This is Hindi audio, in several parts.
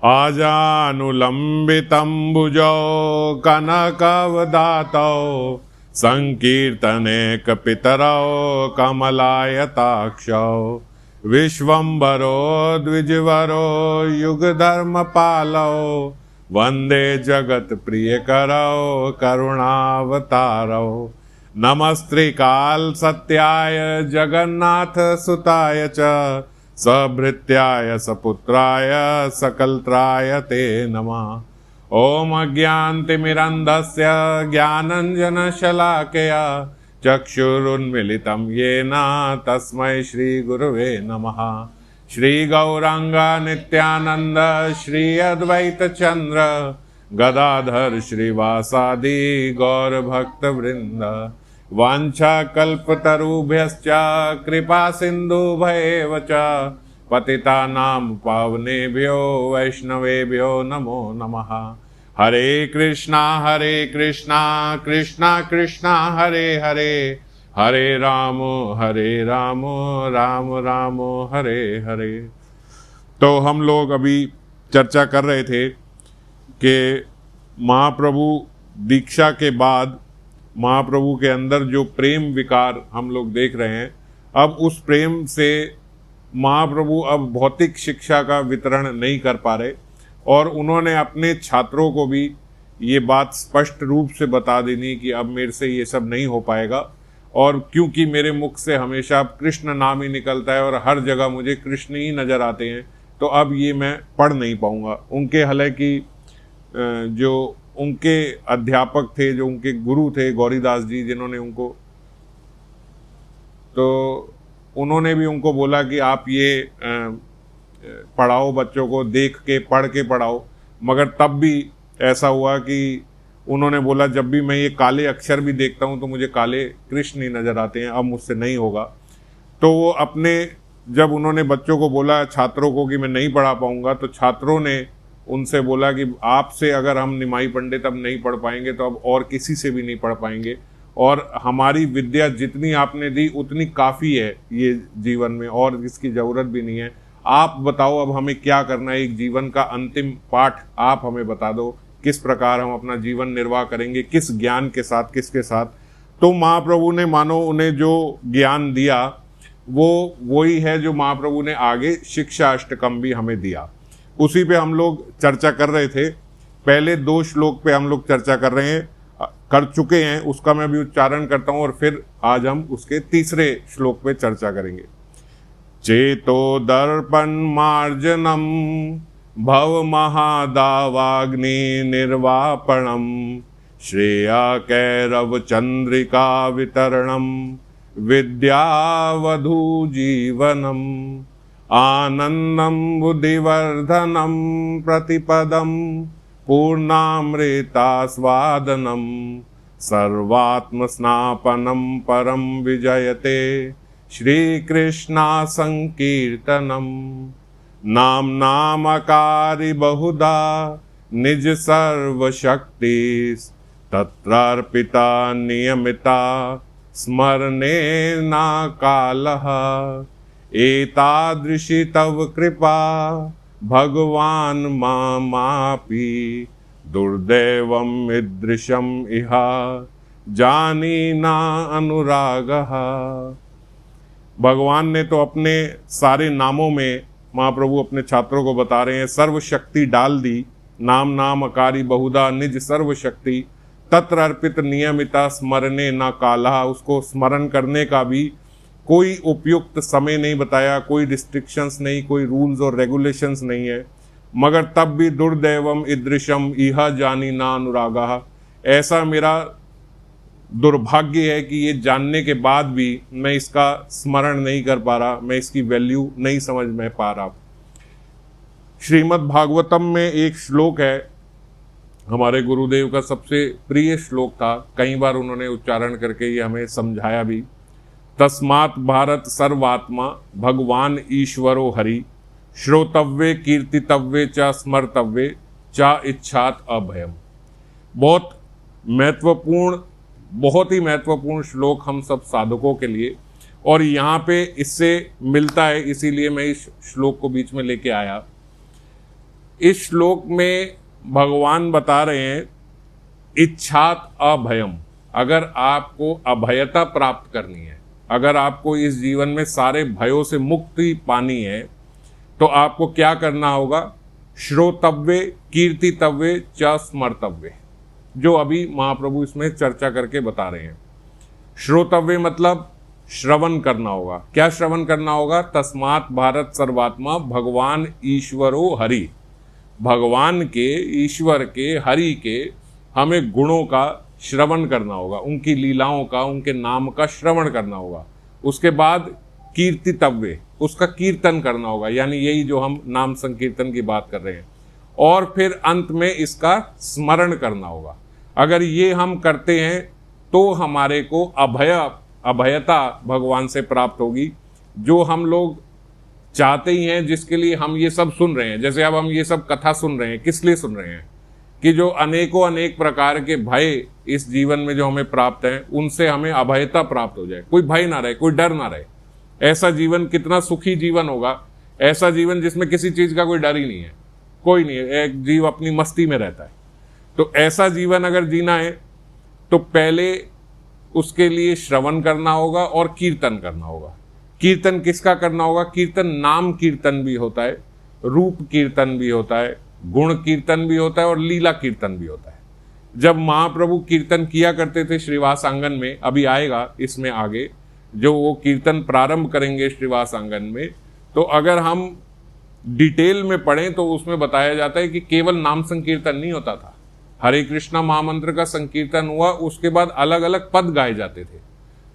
आजानुलम्बितम्बुजौ कनकवदातौ संकीर्तनेकपितरौ कमलायताक्षौ विश्वम्भरो द्विजवरो युगधर्मपालौ वन्दे जगत्प्रियकरौ करुणावतारौ नमस्त्रिकाल सत्याय जगन्नाथ सुताय च सभृत्याय सपुत्राय सकलत्राय ते नमः। ओम अज्ञानतिमिरन्धस्य ज्ञानञ्जनशलाकया चक्षुरुन्मीलितं येन तस्मै श्रीगुरवे नमः। श्रीगौरांग नित्यानंद श्री अद्वैत चंद्र गदाधर श्रीवासादि गौरभक्तवृंद वाञ्छाकल्पतरुभ्यश्च कृपा सिन्धुभ्येव च पतितानां पावनेभ्यो वैष्णवेभ्यो नमो नमः। हरे कृष्णा कृष्णा कृष्णा हरे हरे हरे राम राम राम हरे हरे। तो हम लोग अभी चर्चा कर रहे थे कि महाप्रभु दीक्षा के बाद महाप्रभु के अंदर जो प्रेम विकार हम लोग देख रहे हैं, अब उस प्रेम से महाप्रभु अब भौतिक शिक्षा का वितरण नहीं कर पा रहे और उन्होंने अपने छात्रों को भी ये बात स्पष्ट रूप से बता देनी कि अब मेरे से ये सब नहीं हो पाएगा, और क्योंकि मेरे मुख से हमेशा अब कृष्ण नाम ही निकलता है और हर जगह मुझे कृष्ण ही नज़र आते हैं, तो अब ये मैं पढ़ नहीं पाऊँगा। उनके हालांकि जो उनके अध्यापक थे, जो उनके गुरु थे गौरीदास जी, जिन्होंने उनको, तो उन्होंने भी उनको बोला कि आप ये पढ़ाओ बच्चों को, देख के पढ़ के पढ़ाओ, मगर तब भी ऐसा हुआ कि उन्होंने बोला जब भी मैं ये काले अक्षर भी देखता हूँ तो मुझे काले कृष्ण ही नज़र आते हैं, अब मुझसे नहीं होगा। तो वो अपने, जब उन्होंने बच्चों को बोला, छात्रों को, कि मैं नहीं पढ़ा पाऊँगा, तो छात्रों ने उनसे बोला कि आपसे अगर हम निमाई पंडित अब नहीं पढ़ पाएंगे तो अब और किसी से भी नहीं पढ़ पाएंगे, और हमारी विद्या जितनी आपने दी उतनी काफ़ी है ये जीवन में, और इसकी ज़रूरत भी नहीं है। आप बताओ अब हमें क्या करना है, एक जीवन का अंतिम पाठ आप हमें बता दो, किस प्रकार हम अपना जीवन निर्वाह करेंगे, किस ज्ञान के साथ, किसके साथ। तो महाप्रभु ने मानो उन्हें जो ज्ञान दिया वो वही है जो महाप्रभु ने आगे शिक्षा अष्टकम भी हमें दिया, उसी पे हम लोग चर्चा कर रहे थे। पहले 2 श्लोक पे हम लोग चर्चा कर चुके हैं, उसका मैं भी उच्चारण करता हूँ और फिर आज हम उसके 3रे श्लोक पे चर्चा करेंगे। चेतो दर्पण मार्जनम भव महादावाग्नि निर्वापणम श्रेया कैरव चंद्रिका वितरणम विद्यावधू जीवनम आनंदम बुद्धिवर्धनम प्रतिपदम पूर्णामृतास्वादनम सर्वात्मस्नापनम परम विजयते श्रीकृष्णा संकीर्तनम नाम नामकारी बहुधा निज सर्वशक्ति तत्रार्पिता नियमिता स्मरणे ना कालः एतादृशी तव कृपा भगवान मामापि दुर्दैवम ईदृशम इहा जानी ना अनुरागः। भगवान ने तो अपने सारे नामों में, महाप्रभु अपने छात्रों को बता रहे हैं, सर्वशक्ति डाल दी। नाम नाम अकारी बहुधा निज सर्वशक्ति तत्र अर्पित नियमिता स्मरणे ना काला। उसको स्मरण करने का भी कोई उपयुक्त समय नहीं बताया, कोई रिस्ट्रिक्शंस नहीं, कोई रूल्स और रेगुलेशंस नहीं है, मगर तब भी दुर्दैवम ईदृशम इहा जानी ना अनुरागा। ऐसा मेरा दुर्भाग्य है कि ये जानने के बाद भी मैं इसका स्मरण नहीं कर पा रहा, मैं इसकी वैल्यू नहीं समझ में पा रहा। श्रीमद् भागवतम में एक श्लोक है, हमारे गुरुदेव का सबसे प्रिय श्लोक था, कई बार उन्होंने उच्चारण करके ये हमें समझाया भी। तस्मात् भारत सर्वात्मा भगवान ईश्वरो हरि श्रोतव्ये कीर्तितव्ये च स्मर्तव्ये च इच्छात अभयम। बहुत महत्वपूर्ण, बहुत ही महत्वपूर्ण श्लोक हम सब साधकों के लिए, और यहाँ पे इससे मिलता है, इसीलिए मैं इस श्लोक को बीच में लेके आया। इस श्लोक में भगवान बता रहे हैं इच्छात अभयम। अगर आपको अभयता प्राप्त करनी है, अगर आपको इस जीवन में सारे भयों से मुक्ति पानी है, तो आपको क्या करना होगा? श्रोतव्य कीर्तितव्य च स्मर्तव्य, जो अभी महाप्रभु इसमें चर्चा करके बता रहे हैं। श्रोतव्य मतलब श्रवण करना होगा। क्या श्रवण करना होगा? तस्मात् भारत सर्वात्मा भगवान ईश्वरो हरि। भगवान के, ईश्वर के, हरि के हमें गुणों का श्रवण करना होगा, उनकी लीलाओं का, उनके नाम का श्रवण करना होगा। उसके बाद कीर्तितव्य, उसका कीर्तन करना होगा, यानी यही जो हम नाम संकीर्तन की बात कर रहे हैं। और फिर अंत में इसका स्मरण करना होगा। अगर ये हम करते हैं तो हमारे को अभयता भगवान से प्राप्त होगी, जो हम लोग चाहते ही हैं, जिसके लिए हम ये सब सुन रहे हैं। जैसे अब हम ये सब कथा सुन रहे हैं, किस लिए सुन रहे हैं? कि जो अनेकों अनेक प्रकार के भय इस जीवन में जो हमें प्राप्त हैं, उनसे हमें अभयता प्राप्त हो जाए, कोई भय ना रहे, कोई डर ना रहे। ऐसा जीवन कितना सुखी जीवन होगा, ऐसा जीवन जिसमें किसी चीज का कोई डर ही नहीं है, कोई नहीं है, एक जीव अपनी मस्ती में रहता है। तो ऐसा जीवन अगर जीना है तो पहले उसके लिए श्रवण करना होगा और कीर्तन करना होगा। कीर्तन किसका करना होगा? कीर्तन नाम कीर्तन भी होता है, रूप कीर्तन भी होता है, गुण कीर्तन भी होता है और लीला कीर्तन भी होता है। जब महाप्रभु कीर्तन किया करते थे श्रीवास आंगन में, अभी आएगा इसमें आगे जो वो कीर्तन प्रारंभ करेंगे श्रीवास आंगन में, तो अगर हम डिटेल में पढ़ें तो उसमें बताया जाता है कि केवल नाम संकीर्तन नहीं होता था। हरे कृष्णा महामंत्र का संकीर्तन हुआ, उसके बाद अलग अलग पद गाए जाते थे।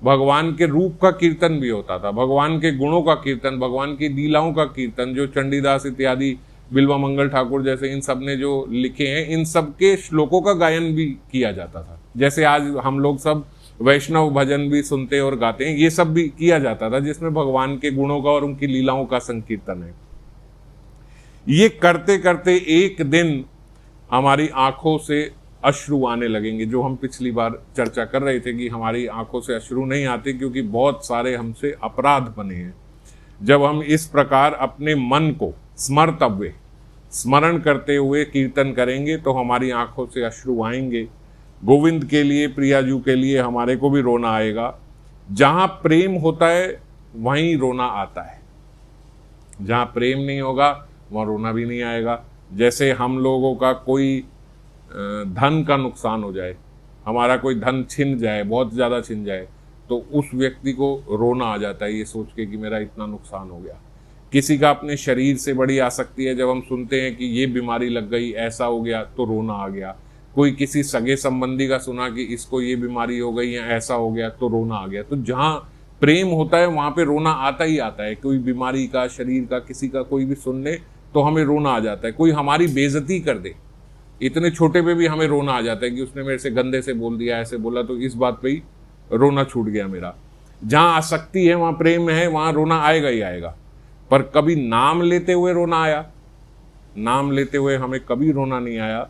भगवान के रूप का कीर्तन भी होता था, भगवान के गुणों का कीर्तन, भगवान की लीलाओं का कीर्तन, जो चंडीदास इत्यादि, बिल्वा मंगल ठाकुर जैसे इन सब ने जो लिखे हैं, इन सब के श्लोकों का गायन भी किया जाता था। जैसे आज हम लोग सब वैष्णव भजन भी सुनते और गाते हैं, ये सब भी किया जाता था, जिसमें भगवान के गुणों का और उनकी लीलाओं का संकीर्तन है। ये करते करते एक दिन हमारी आंखों से अश्रु आने लगेंगे, जो हम पिछली बार चर्चा कर रहे थे कि हमारी आंखों से अश्रु नहीं आते क्योंकि बहुत सारे हमसे अपराध बने हैं। जब हम इस प्रकार अपने मन को स्मर्तव्य, स्मरण करते हुए कीर्तन करेंगे तो हमारी आंखों से अश्रु आएंगे। गोविंद के लिए, प्रियाजू के लिए हमारे को भी रोना आएगा। जहां प्रेम होता है वहीं रोना आता है, जहां प्रेम नहीं होगा वहां रोना भी नहीं आएगा। जैसे हम लोगों का कोई धन का नुकसान हो जाए, हमारा कोई धन छिन जाए, बहुत ज़्यादा छिन जाए, तो उस व्यक्ति को रोना आ जाता है ये सोच के कि मेरा इतना नुकसान हो गया। किसी का अपने शरीर से बड़ी आसक्ति है, जब हम सुनते हैं कि ये बीमारी लग गई, ऐसा हो गया, तो रोना आ गया। कोई किसी सगे संबंधी का सुना कि इसको ये बीमारी हो गई या ऐसा हो गया, तो रोना आ गया। तो जहाँ प्रेम होता है वहाँ पे रोना आता ही आता है। कोई बीमारी का, शरीर का, किसी का कोई भी सुन ले तो हमें रोना आ जाता है। कोई हमारी बेइज्जती कर दे, इतने छोटे पे भी हमें रोना आ जाता है कि उसने मेरे से गंदे से बोल दिया, ऐसे बोला, तो इस बात पे ही रोना छूट गया मेरा। जहाँ आसक्ति है वहाँ प्रेम है, वहाँ रोना आएगा ही आएगा। पर कभी नाम लेते हुए रोना आया? नाम लेते हुए हमें कभी रोना नहीं आया।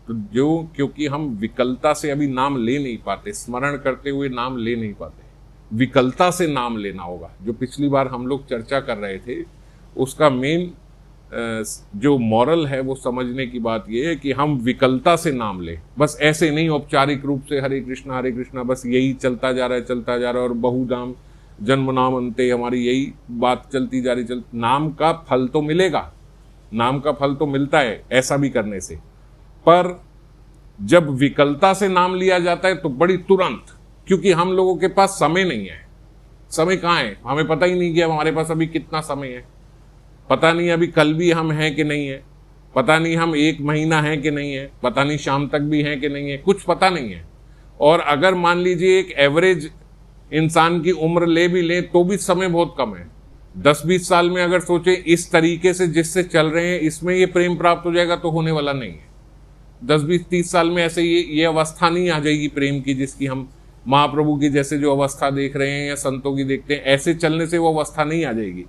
तो जो, क्योंकि हम विकलता से अभी नाम ले नहीं पाते, स्मरण करते हुए नाम ले नहीं पाते, विकलता से नाम लेना होगा। जो पिछली बार हम लोग चर्चा कर रहे थे, उसका मेन जो मॉरल है वो समझने की बात ये है कि हम विकलता से नाम लें। बस ऐसे नहीं औपचारिक रूप से हरे कृष्णा बस यही चलता जा रहा है और बहुधाम जन्म नाम अंते, हमारी यही बात चलती जा रही। नाम का फल तो मिलेगा, नाम का फल तो मिलता है ऐसा भी करने से, पर जब विकलता से नाम लिया जाता है तो बड़ी तुरंत, क्योंकि हम लोगों के पास समय नहीं है। समय कहाँ है? हमें पता ही नहीं कि हमारे पास अभी कितना समय है, पता नहीं अभी कल भी हम हैं कि नहीं है, पता नहीं हम 1 महीना हैं कि नहीं है, पता नहीं शाम तक भी हैं कि नहीं है, कुछ पता नहीं है। और अगर मान लीजिए एक एवरेज इंसान की उम्र ले भी लें तो भी समय बहुत कम है। 10-20 साल में अगर सोचें इस तरीके से जिससे चल रहे हैं, इसमें ये प्रेम प्राप्त हो जाएगा तो होने वाला नहीं है। 10-20-30 साल में ऐसे ये अवस्था नहीं आ जाएगी प्रेम की, जिसकी हम महाप्रभु की जैसे जो अवस्था देख रहे हैं या संतों की देखते हैं, ऐसे चलने से वो अवस्था नहीं आ जाएगी।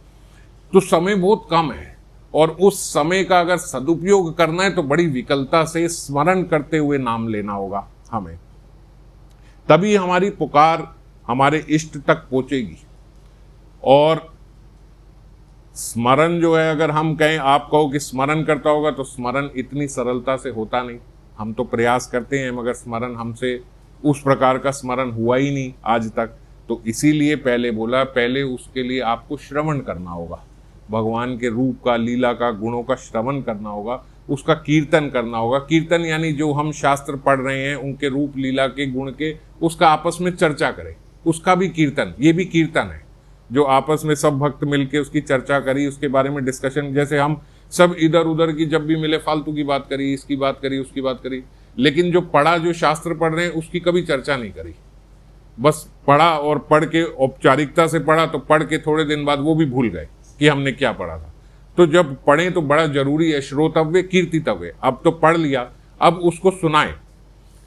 तो समय बहुत कम है, और उस समय का अगर सदुपयोग करना है तो बड़ी विकलता से स्मरण करते हुए नाम लेना होगा हमें, तभी हमारी पुकार हमारे इष्ट तक पहुंचेगी। और स्मरण जो है, अगर हम कहें, आप कहो कि स्मरण करता होगा, तो स्मरण इतनी सरलता से होता नहीं। हम तो प्रयास करते हैं मगर स्मरण हमसे उस प्रकार का स्मरण हुआ ही नहीं आज तक। तो इसीलिए पहले बोला, पहले उसके लिए आपको श्रवण करना होगा, भगवान के रूप का, लीला का, गुणों का श्रवण करना होगा, उसका कीर्तन करना होगा। कीर्तन यानी जो हम शास्त्र पढ़ रहे हैं उनके रूप लीला के गुण के, उसका आपस में चर्चा करें, उसका भी कीर्तन, ये भी कीर्तन है। जो आपस में सब भक्त मिलके उसकी चर्चा करी, उसके बारे में डिस्कशन, जैसे हम सब इधर उधर की जब भी मिले फालतू की बात करी, इसकी बात करी, उसकी बात करी, लेकिन जो पढ़ा, जो शास्त्र पढ़ रहे हैं उसकी कभी चर्चा नहीं करी। बस पढ़ा और पढ़ के औपचारिकता से पढ़ा, तो पढ़ के थोड़े दिन बाद वो भी भूल गए कि हमने क्या पढ़ा था। तो जब पढ़ें तो बड़ा जरूरी है, श्रोतव्य कीर्तितव्य। अब तो पढ़ लिया, अब उसको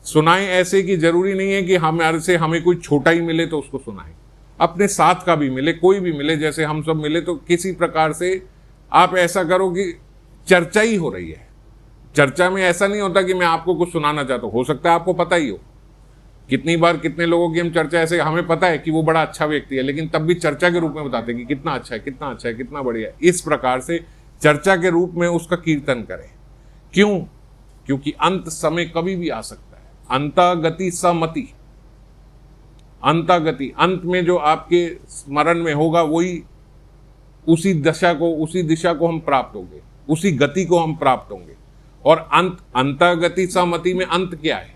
सुनाएं ऐसे कि जरूरी नहीं है कि हमारे से हमें कोई छोटा ही मिले तो उसको सुनाएं, अपने साथ का भी मिले, कोई भी मिले, जैसे हम सब मिले, तो किसी प्रकार से आप ऐसा करो कि चर्चा ही हो रही है। चर्चा में ऐसा नहीं होता कि मैं आपको कुछ सुनाना चाहता हूं, हो सकता है आपको पता ही हो। कितनी बार कितने लोगों की हम चर्चा, ऐसे हमें पता है कि वो बड़ा अच्छा व्यक्ति है, लेकिन तब भी चर्चा के रूप में बताते हैं कि कितना अच्छा है, कितना अच्छा है, कितना बढ़िया है। इस प्रकार से चर्चा के रूप में उसका कीर्तन करें। क्यों? क्योंकि अंत समय कभी भी आ सकता है। अंतगति समति, अंतगति, अंत में जो आपके स्मरण में होगा वही, उसी दशा को, उसी दिशा को हम प्राप्त होंगे, उसी गति को हम प्राप्त होंगे। और अंत, अंतगति समति में अंत क्या है?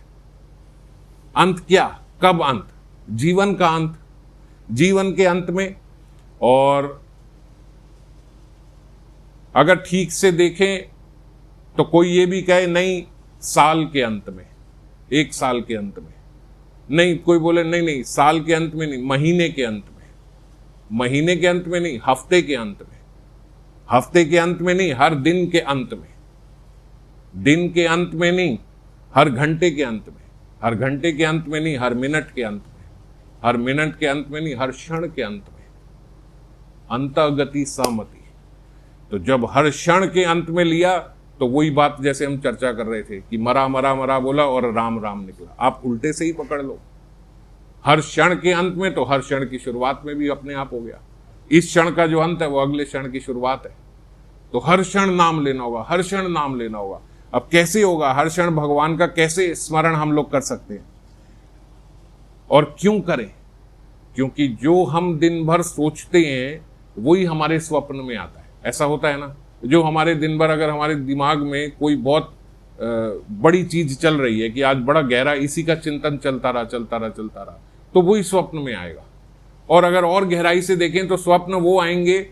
अंत क्या? कब अंत? जीवन का अंत, जीवन के अंत में। और अगर ठीक से देखें तो कोई ये भी कहे नहीं साल के अंत में, 1 साल के अंत में नहीं, कोई बोले नहीं नहीं साल के अंत में नहीं, महीने के अंत में, महीने के अंत में नहीं, हफ्ते के अंत में, हफ्ते के अंत में नहीं, हर दिन के अंत में, दिन के अंत में नहीं, हर घंटे के अंत में, हर घंटे के अंत में नहीं, हर मिनट के अंत में, हर मिनट के अंत में नहीं, हर क्षण के अंत में। अंतगति समति। तो जब हर क्षण के अंत में लिया तो वही बात जैसे हम चर्चा कर रहे थे कि मरा मरा मरा बोला और राम राम निकला। आप उल्टे से ही पकड़ लो, हर क्षण के अंत में, तो हर क्षण की शुरुआत में भी अपने आप हो गया। इस क्षण का जो अंत है वो अगले क्षण की शुरुआत है। तो हर क्षण नाम लेना होगा, हर क्षण नाम लेना होगा। अब कैसे होगा हर क्षण भगवान का, कैसे स्मरण हम लोग कर सकते हैं और क्यों करें? क्योंकि जो हम दिन भर सोचते हैं वही हमारे स्वप्न में आता है। ऐसा होता है ना, जो हमारे दिन भर, अगर हमारे दिमाग में कोई बहुत बड़ी चीज चल रही है कि आज बड़ा गहरा इसी का चिंतन चलता रहा, तो वही स्वप्न में आएगा। और अगर और गहराई से देखें तो स्वप्न वो आएंगे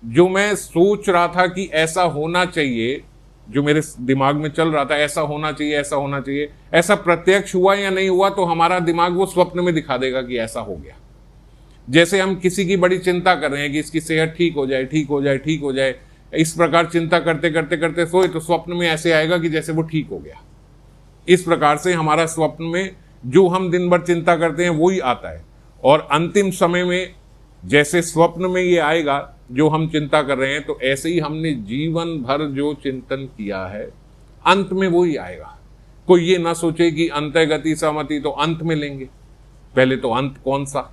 जो मैं सोच रहा था कि ऐसा होना चाहिए, जो मेरे दिमाग में चल रहा था ऐसा होना चाहिए, ऐसा होना चाहिए, ऐसा प्रत्यक्ष हुआ या नहीं हुआ, तो हमारा दिमाग वो स्वप्न में दिखा देगा कि ऐसा हो गया। जैसे हम किसी की बड़ी चिंता कर रहे हैं कि इसकी सेहत ठीक हो जाए, ठीक हो जाए, ठीक हो जाए, इस प्रकार चिंता करते करते करते सोए तो स्वप्न में ऐसे आएगा कि जैसे वो ठीक हो गया। इस प्रकार से हमारा स्वप्न में जो हम दिन भर चिंता करते हैं वही आता है। और अंतिम समय में जैसे स्वप्न में ये आएगा जो हम चिंता कर रहे हैं, तो ऐसे ही हमने जीवन भर जो चिंतन किया है अंत में वही आएगा। कोई ये ना सोचे कि अंतगति समति तो अंत में लेंगे, पहले तो अंत कौन सा।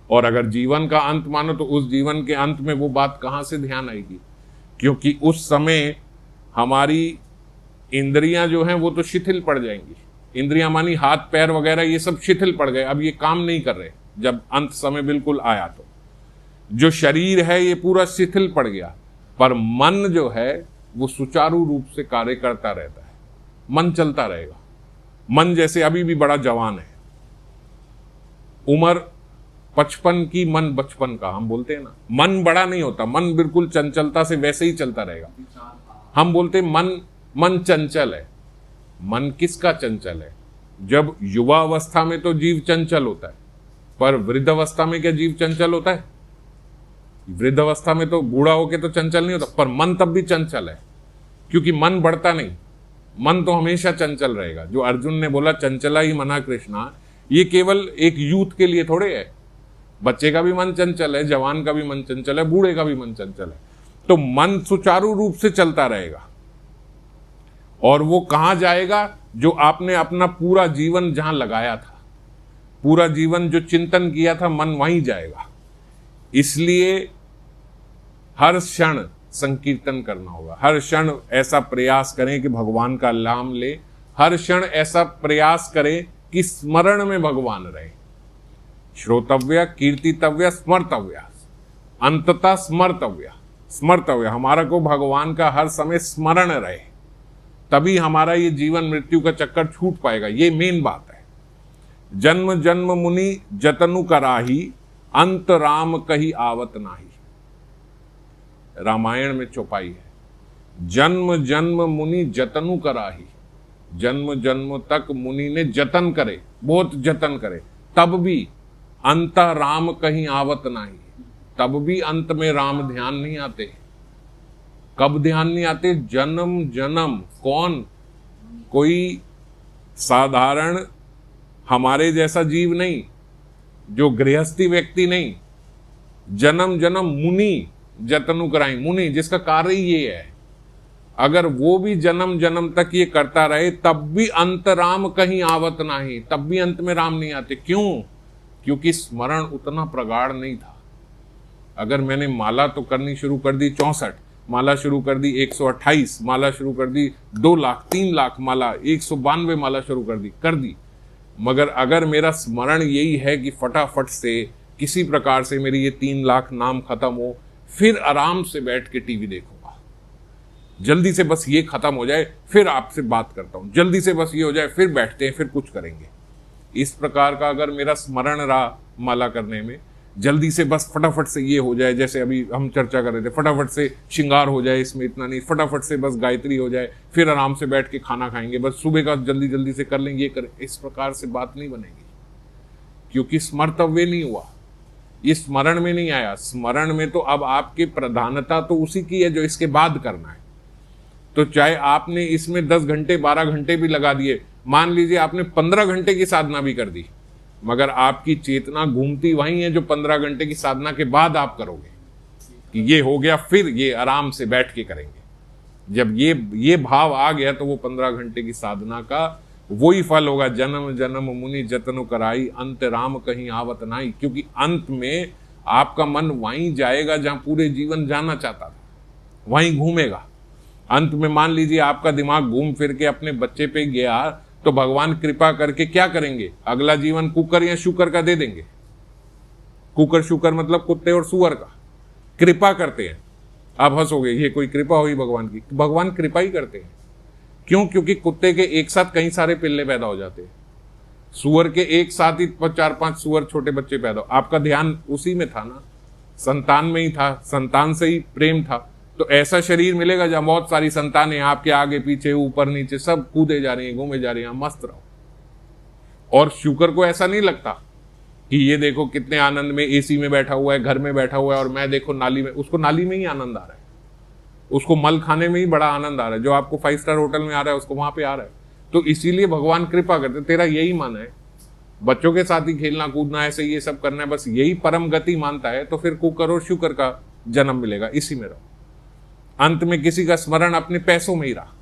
और अगर जीवन का अंत मानो तो उस जीवन के अंत में वो बात कहाँ से ध्यान आएगी? क्योंकि उस समय हमारी इंद्रियां जो हैं वो तो शिथिल पड़ जाएंगी। इंद्रियां मानी हाथ पैर वगैरह, ये सब शिथिल पड़ गए, अब ये काम नहीं कर रहे। जब अंत समय बिल्कुल आया तो जो शरीर है ये पूरा शिथिल पड़ गया, पर मन जो है वो सुचारू रूप से कार्य करता रहता है। मन चलता रहेगा। मन जैसे अभी भी बड़ा जवान है, उम्र 55 की, मन बचपन का, हम बोलते हैं ना। मन बड़ा नहीं होता, मन बिल्कुल चंचलता से वैसे ही चलता रहेगा। हम बोलते मन चंचल है। मन किसका चंचल है? जब युवा अवस्था में तो जीव चंचल होता है, पर वृद्ध अवस्था में क्या जीव चंचल होता है? वृद्ध अवस्था में तो बूढ़ा होके तो चंचल नहीं होता, पर मन तब भी चंचल है, क्योंकि मन बढ़ता नहीं, मन तो हमेशा चंचल रहेगा। जो अर्जुन ने बोला चंचला ही मना कृष्णा, ये केवल एक यूथ के लिए थोड़े है। बच्चे का भी मन चंचल है, जवान का भी मन चंचल है, बूढ़े का भी मन चंचल है। तो मन सुचारू रूप से चलता रहेगा। और वो कहां जाएगा? जो आपने अपना पूरा जीवन जहां लगाया था, पूरा जीवन जो चिंतन किया था, मन वहीं जाएगा। इसलिए हर क्षण संकीर्तन करना होगा, हर क्षण ऐसा प्रयास करें कि भगवान का नाम ले, हर क्षण ऐसा प्रयास करें कि स्मरण में भगवान रहे। श्रोतव्य, कीर्तितव्य, स्मर्तव्य, अंततः स्मर्तव्य। स्मर्तव्य हमारा को भगवान का हर समय स्मरण रहे, तभी हमारा ये जीवन मृत्यु का चक्कर छूट पाएगा। ये मेन बात है। जन्म जन्म मुनि जतनु कराही, अंत राम कही आवत नाही। रामायण में चौपाई है। जन्म जन्म मुनि जतनु कराही, जन्म जन्म तक मुनि ने जतन करे, बहुत जतन करे, तब भी अंत राम कहीं आवत नहीं, तब भी अंत में राम ध्यान नहीं आते। कब ध्यान नहीं आते? जन्म जन्म। कौन? कोई साधारण हमारे जैसा जीव नहीं, जो गृहस्थी व्यक्ति नहीं। जन्म जन्म मुनि जतनु कराई, मुनि जिसका कार्य ही ये है। अगर वो भी जन्म जन्म तक ये करता रहे तब भी अंत राम कहीं आवत नहीं, तब भी अंत में राम नहीं आते। क्यों? क्योंकि स्मरण उतना प्रगाढ़ नहीं था। अगर मैंने माला तो करनी शुरू कर दी 64, माला शुरू कर दी 128, माला शुरू कर दी 2 लाख 3 लाख माला, 192 माला शुरू कर दी, मगर अगर मेरा स्मरण यही है कि फटाफट से किसी प्रकार से मेरी ये 3 लाख नाम खत्म हो, फिर आराम से बैठ के टीवी देखूंगा, जल्दी से बस ये खत्म हो जाए फिर आपसे बात करता हूं, जल्दी से बस ये हो जाए फिर बैठते हैं फिर कुछ करेंगे, इस प्रकार का अगर मेरा स्मरण रहा माला करने में, जल्दी से बस फटाफट से ये हो जाए, जैसे अभी हम चर्चा कर रहे थे, फटाफट से श्रृंगार हो जाए, इसमें इतना नहीं, फटाफट से बस गायत्री हो जाए, फिर आराम से बैठ के खाना खाएंगे, बस सुबह का जल्दी जल्दी से कर लेंगे, ये करें, इस प्रकार से बात नहीं बनेगी, क्योंकि स्मर्तव्य नहीं हुआ, ये स्मरण में नहीं आया। स्मरण में तो अब आपकी प्रधानता तो उसी की है जो इसके बाद करना है। तो चाहे आपने इसमें 10 घंटे 12 घंटे भी लगा दिए, मान लीजिए आपने 15 घंटे की साधना भी कर दी, मगर आपकी चेतना घूमती वहीं है जो 15 घंटे की साधना के बाद आप करोगे कि ये हो गया, फिर ये आराम से बैठ के करेंगे। जब ये भाव आ गया तो वो 15 घंटे की साधना का वही फल होगा। जन्म जन्म मुनि जतनु कराई, अंत राम कहीं आवत नाई। क्योंकि अंत में आपका मन वहीं जाएगा जहां पूरे जीवन जाना चाहता था, वहीं घूमेगा। अंत में मान लीजिए आपका दिमाग घूम फिर के अपने बच्चे पे गया, तो भगवान कृपा करके क्या करेंगे? अगला जीवन कुकर या शुकर का दे देंगे। कुकर शुकर मतलब कुत्ते और सुअर का। कृपा करते हैं। आप हंसोगे, ये कोई कृपा हुई भगवान की? भगवान कृपा ही करते हैं। क्यों? क्योंकि कुत्ते के एक साथ कई सारे पिल्ले पैदा हो जाते हैं, सुअर के एक साथ ही 4-5 सुअर छोटे बच्चे पैदा हो। आपका ध्यान उसी में था ना, संतान में ही था, संतान से ही प्रेम था। तो ऐसा शरीर मिलेगा जहां बहुत सारी संतानें आपके आगे पीछे ऊपर नीचे सब कूदे जा रही हैं, घूमे जा रही हैं, मस्त रहो। और शुकर को ऐसा नहीं लगता कि ये देखो कितने आनंद में एसी में बैठा हुआ है, घर में बैठा हुआ है, और मैं देखो नाली में। उसको नाली में ही आनंद आ रहा है, उसको मल खाने में ही बड़ा आनंद आ रहा है। जो आपको 5 स्टार होटल में आ रहा है उसको वहां पे आ रहा है। तो इसीलिए भगवान कृपा करते, तेरा यही मन है बच्चों के साथ ही खेलना कूदना, ऐसे ये सब करना है, बस यही परम गति मानता है, तो फिर कुकर और शुकर का जन्म मिलेगा, इसी में रहो। अंत में किसी का स्मरण अपने पैसों में ही रहा।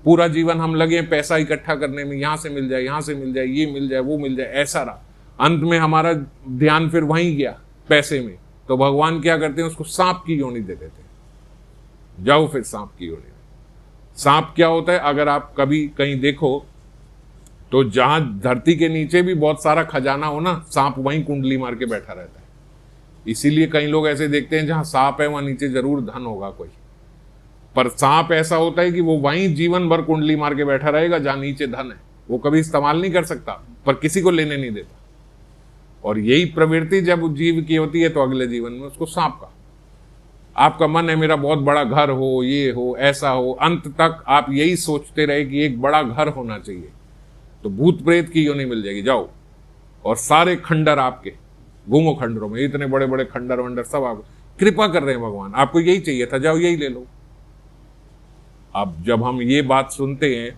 पूरा जीवन हम लगे पैसा इकट्ठा करने में, यहां से मिल जाए, यहां से मिल जाए, ये मिल जाए, वो मिल जाए, ऐसा रहा। अंत में हमारा ध्यान फिर वहीं गया पैसे में। तो भगवान क्या करते हैं? उसको सांप की योनि दे देते हैं। जाओ फिर सांप की योनि में। सांप क्या होता है? अगर आप कभी कहीं देखो तो जहां धरती के नीचे भी बहुत सारा खजाना हो ना, सांप वहीं कुंडली मार के बैठा रहता है। इसीलिए कई लोग ऐसे देखते हैं जहां सांप है वहां नीचे जरूर धन होगा कोई। पर सांप ऐसा होता है कि वो वहीं जीवन भर कुंडली मार के बैठा रहेगा जहां नीचे धन है। वो कभी इस्तेमाल नहीं कर सकता, पर किसी को लेने नहीं देता। और यही प्रवृत्ति जब जीव की होती है तो अगले जीवन में उसको सांप का। आपका मन है मेरा बहुत बड़ा घर हो, ये हो, ऐसा हो, अंत तक आप यही सोचते रहे कि एक बड़ा घर होना चाहिए, तो भूत प्रेत की योनि मिल जाएगी। जाओ और सारे खंडर आपके, घूमो खंडरों में, इतने बड़े बड़े खंडर वंडर सब आप कृपा कर रहे हैं भगवान, आपको यही चाहिए था, जाओ यही ले लो। अब जब हम ये बात सुनते हैं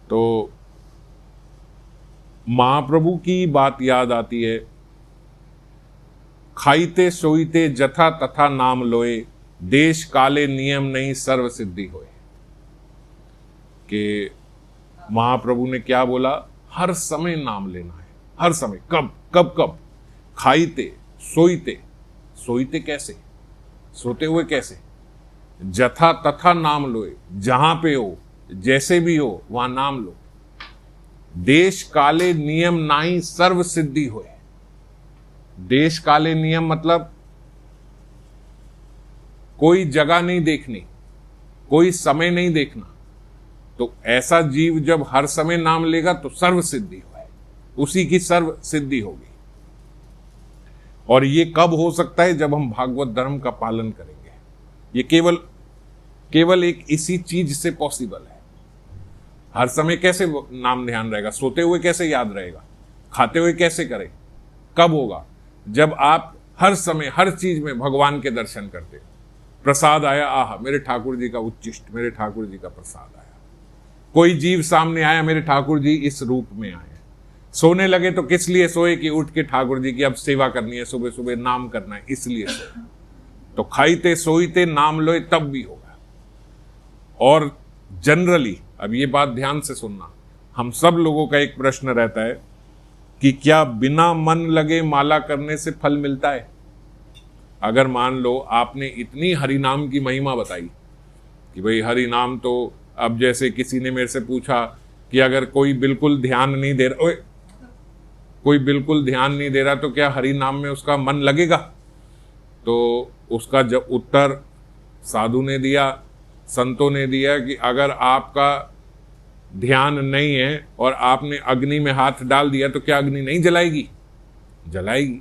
तो महाप्रभु की बात याद आती है, खाइते सोईते जथा तथा नाम लोए, देश काले नियम नहीं सर्व सिद्धि होए। कि महाप्रभु ने क्या बोला? हर समय नाम लेना है, हर समय। कब कब कब? खाइते सोईते। सोईते कैसे? सोते हुए कैसे? जथा तथा नाम लोए, जहां पे हो जैसे भी हो वहां नाम लो। देश काले नियम नाही सर्व सिद्धि होए। देश काले नियम मतलब कोई जगह नहीं देखनी, कोई समय नहीं देखना। तो ऐसा जीव जब हर समय नाम लेगा तो सर्व सिद्धि होए, उसी की सर्व सिद्धि होगी। और ये कब हो सकता है? जब हम भागवत धर्म का पालन करेंगे। ये केवल एक इसी चीज से पॉसिबल है। हर समय कैसे नाम ध्यान रहेगा? सोते हुए कैसे याद रहेगा? खाते हुए कैसे करें? कब होगा? जब आप हर समय हर चीज में भगवान के दर्शन करते हो। प्रसाद आया, आह मेरे ठाकुर जी का उच्चिष्ट, मेरे ठाकुर जी का प्रसाद आया। कोई जीव सामने आया, मेरे ठाकुर जी इस रूप में आए। सोने लगे तो किस लिए सोए? कि उठ के ठाकुर जी की अब सेवा करनी है, सुबह सुबह नाम करना है, इसलिए सोए। तो खाईते सोईते नाम लोए तब भी होगा। और जनरली, अब ये बात ध्यान से सुनना, हम सब लोगों का एक प्रश्न रहता है कि क्या बिना मन लगे माला करने से फल मिलता है? अगर मान लो आपने इतनी हरि नाम की महिमा बताई कि भाई हरि नाम तो, अब जैसे किसी ने मेरे से पूछा कि अगर कोई बिल्कुल ध्यान नहीं दे रहा, कोई बिल्कुल ध्यान नहीं दे रहा तो क्या हरि नाम में उसका मन लगेगा? तो उसका जब उत्तर साधु ने दिया, संतों ने दिया कि अगर आपका ध्यान नहीं है और आपने अग्नि में हाथ डाल दिया तो क्या अग्नि नहीं जलाएगी? जलाएगी।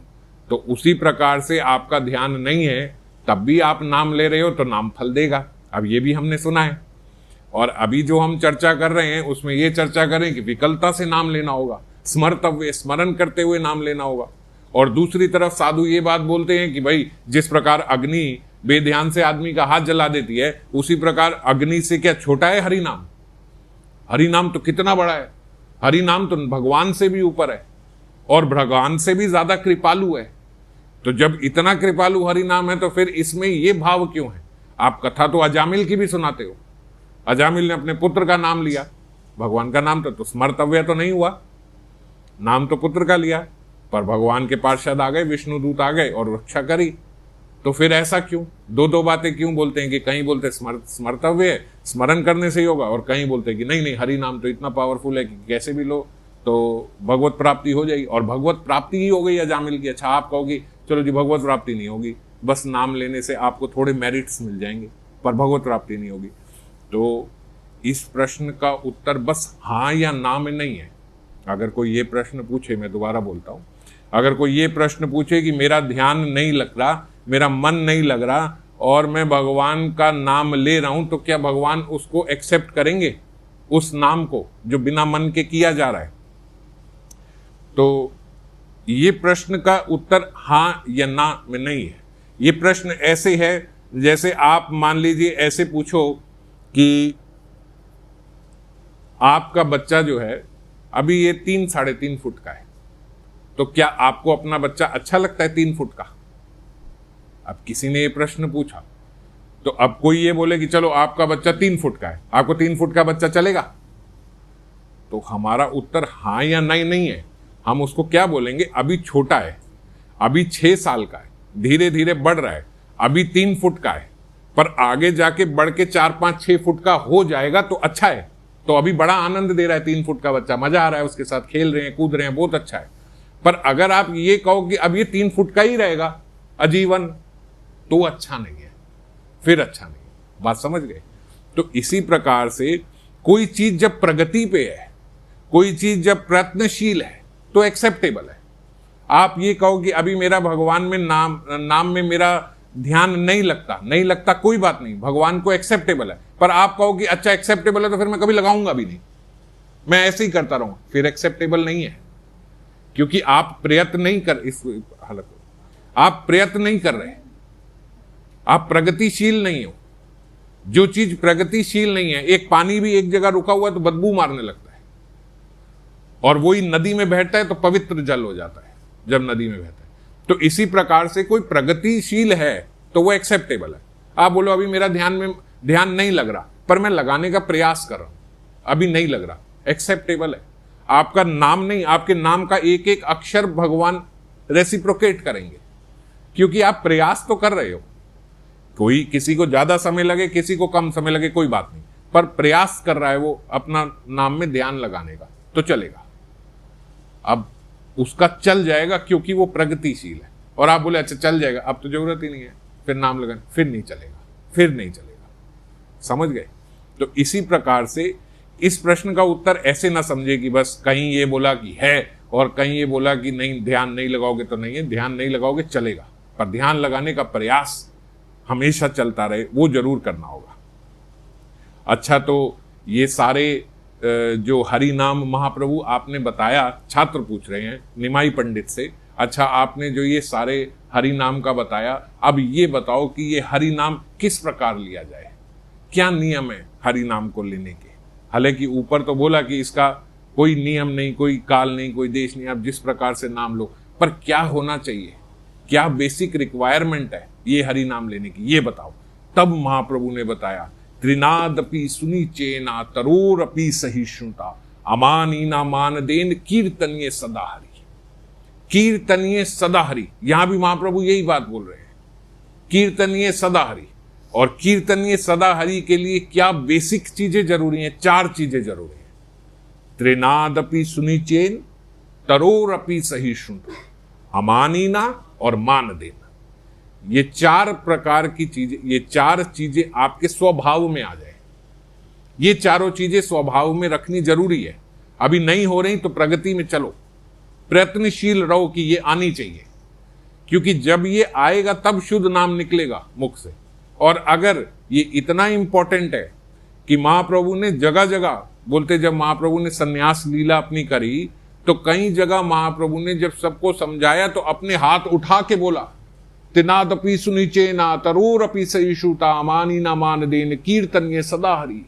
तो उसी प्रकार से आपका ध्यान नहीं है तब भी आप नाम ले रहे हो तो नाम फल देगा। अब ये भी हमने सुना है। और अभी जो हम चर्चा कर रहे हैं उसमें ये चर्चा करें कि विकलता से नाम लेना होगा, स्मर्तव्य, स्मरण करते हुए नाम लेना होगा। और दूसरी तरफ साधु ये बात बोलते हैं कि भाई जिस प्रकार अग्नि बेध्यान से आदमी का हाथ जला देती है, उसी प्रकार अग्नि से क्या छोटा है हरि नाम? हरि नाम तो कितना बड़ा है। हरि नाम तो भगवान से भी ऊपर है और भगवान से भी ज्यादा कृपालु है। तो जब इतना कृपालु हरि नाम है तो फिर इसमें ये भाव क्यों है? आप कथा तो अजामिल की भी सुनाते हो। अजामिल ने अपने पुत्र का नाम लिया, भगवान का नाम तो स्मर्तव्य तो नहीं हुआ, नाम तो पुत्र का लिया, पर भगवान के पार्षद आ गए, विष्णु दूत आ गए और रक्षा करी। तो फिर ऐसा क्यों? दो बातें क्यों बोलते हैं कि कहीं बोलते स्मर्तव्य है, स्मरण करने से ही होगा, और कहीं बोलते हैं कि नहीं हरि नाम तो इतना पावरफुल है कि कैसे भी लो तो भगवत प्राप्ति हो जाएगी। और भगवत प्राप्ति ही हो गई अजामिल की। अच्छा, आप कहोगे चलो जी भगवत प्राप्ति नहीं होगी, बस नाम लेने से आपको थोड़े मेरिट्स मिल जाएंगे पर भगवत प्राप्ति नहीं होगी। तो इस प्रश्न का उत्तर बस हाँ या ना में नहीं है। अगर कोई ये प्रश्न पूछे, मैं दोबारा बोलता हूँ, अगर कोई ये प्रश्न पूछे कि मेरा ध्यान नहीं लग रहा, मेरा मन नहीं लग रहा और मैं भगवान का नाम ले रहा हूं, तो क्या भगवान उसको एक्सेप्ट करेंगे, उस नाम को जो बिना मन के किया जा रहा है? तो ये प्रश्न का उत्तर हाँ या ना में नहीं है। ये प्रश्न ऐसे है जैसे आप मान लीजिए ऐसे पूछो कि आपका बच्चा जो है अभी ये 3-3.5 फुट का है, तो क्या आपको अपना बच्चा अच्छा लगता है 3 फुट का? अब किसी ने ये प्रश्न पूछा तो अब कोई ये बोले कि चलो आपका बच्चा 3 फुट का है, आपको 3 फुट का बच्चा चलेगा? तो हमारा उत्तर हाँ या नहीं है। हम उसको क्या बोलेंगे? अभी छोटा है, अभी 6 साल का है, धीरे धीरे बढ़ रहा है, अभी 3 फुट का है, पर आगे जाके बढ़ के 4-5-6 फुट का हो जाएगा तो अच्छा है। तो अभी बड़ा आनंद दे रहा है 3 फुट का बच्चा, मजा आ रहा है, उसके साथ खेल रहे हैं, कूद रहे हैं, बहुत अच्छा है। पर अगर आप ये कहो कि अब ये 3 फुट का ही रहेगा आजीवन, तो अच्छा नहीं है, फिर अच्छा नहीं है। बात समझ गए? तो इसी प्रकार से कोई चीज जब प्रगति पे है, कोई चीज जब प्रयत्नशील है तो एक्सेप्टेबल है। आप ये कहो कि अभी मेरा भगवान में नाम में मेरा ध्यान नहीं लगता, कोई बात नहीं, भगवान को एक्सेप्टेबल है। पर आप कहो कि अच्छा एक्सेप्टेबल है तो फिर मैं कभी लगाऊंगा भी नहीं, मैं ऐसे ही करता रहूंगा, फिर एक्सेप्टेबल नहीं है। क्योंकि आप प्रयत्न नहीं कर, इस हालत आप प्रयत्न नहीं कर रहे, आप प्रगतिशील नहीं हो। जो चीज प्रगतिशील नहीं है, एक पानी भी एक जगह रुका हुआ है तो बदबू मारने लगता है, और वही नदी में बहता है तो पवित्र जल हो जाता है जब नदी में बहता है। तो इसी प्रकार से कोई प्रगतिशील है तो वो एक्सेप्टेबल है। आप बोलो अभी मेरा ध्यान नहीं लग रहा, पर मैं लगाने का प्रयास कर रहा हूं, अभी नहीं लग रहा, एक्सेप्टेबल है। आपका नाम नहीं, आपके नाम का एक एक अक्षर भगवान रेसिप्रोकेट करेंगे, क्योंकि आप प्रयास तो कर रहे हो। कोई किसी को ज्यादा समय लगे, किसी को कम समय लगे, कोई बात नहीं, पर प्रयास कर रहा है वो अपना नाम में ध्यान लगाने का, तो चलेगा। अब उसका चल जाएगा क्योंकि वो प्रगतिशील है। और आप बोले अच्छा चल जाएगा, अब तो जरूरत ही नहीं है फिर नाम लगाने, फिर नहीं चलेगा, फिर नहीं चलेगा। समझ गए? तो इसी प्रकार से इस प्रश्न का उत्तर ऐसे ना समझे कि बस कहीं ये बोला कि है और कहीं ये बोला कि नहीं, ध्यान नहीं लगाओगे तो नहीं है। ध्यान नहीं लगाओगे चलेगा, पर ध्यान लगाने का प्रयास हमेशा चलता रहे, वो जरूर करना होगा। अच्छा, तो ये सारे जो हरि नाम महाप्रभु आपने बताया, छात्र पूछ रहे हैं निमाई पंडित से, अच्छा आपने जो ये सारे हरि नाम का बताया, अब ये बताओ कि ये हरि नाम किस प्रकार लिया जाए, क्या नियम है हरि नाम को लेने के? हालांकि ऊपर तो बोला कि इसका कोई नियम नहीं, कोई काल नहीं, कोई देश नहीं, आप जिस प्रकार से नाम लो, पर क्या होना चाहिए, क्या बेसिक रिक्वायरमेंट है ये हरि नाम लेने की, ये बताओ। तब महाप्रभु ने बताया, त्रिनादपि सुनिचेना तरोरपि सहिष्णुता अमानीना मानदेन कीर्तनीय सदा हरि। कीर्तनीय सदा हरि, यहां भी महाप्रभु यही बात बोल रहे हैं, कीर्तनीय सदा हरि। और कीर्तनीय सदा हरि के लिए क्या बेसिक चीजें जरूरी हैं? 4 चीजें जरूरी हैं। त्रिनादपि सुनिचेन तरोरपि सहिष्णुता अमानीना और मानदेना। ये 4 प्रकार की चीजें, ये 4 चीजें आपके स्वभाव में आ जाए। ये चारों चीजें स्वभाव में रखनी जरूरी है। अभी नहीं हो रही तो प्रगति में चलो, प्रयत्नशील रहो कि ये आनी चाहिए, क्योंकि जब ये आएगा तब शुद्ध नाम निकलेगा मुख से। और अगर ये इतना इंपॉर्टेंट है कि महाप्रभु ने जगह जगह बोलते, जब महाप्रभु ने सन्यास लीला अपनी करी तो कई जगह महाप्रभु ने जब सबको समझाया तो अपने हाथ उठा के बोला, त्रिनादपि सुनिचेना तरोरपि सहिष्णुता अमानीना मानदेन कीर्तनीय सदा हरि।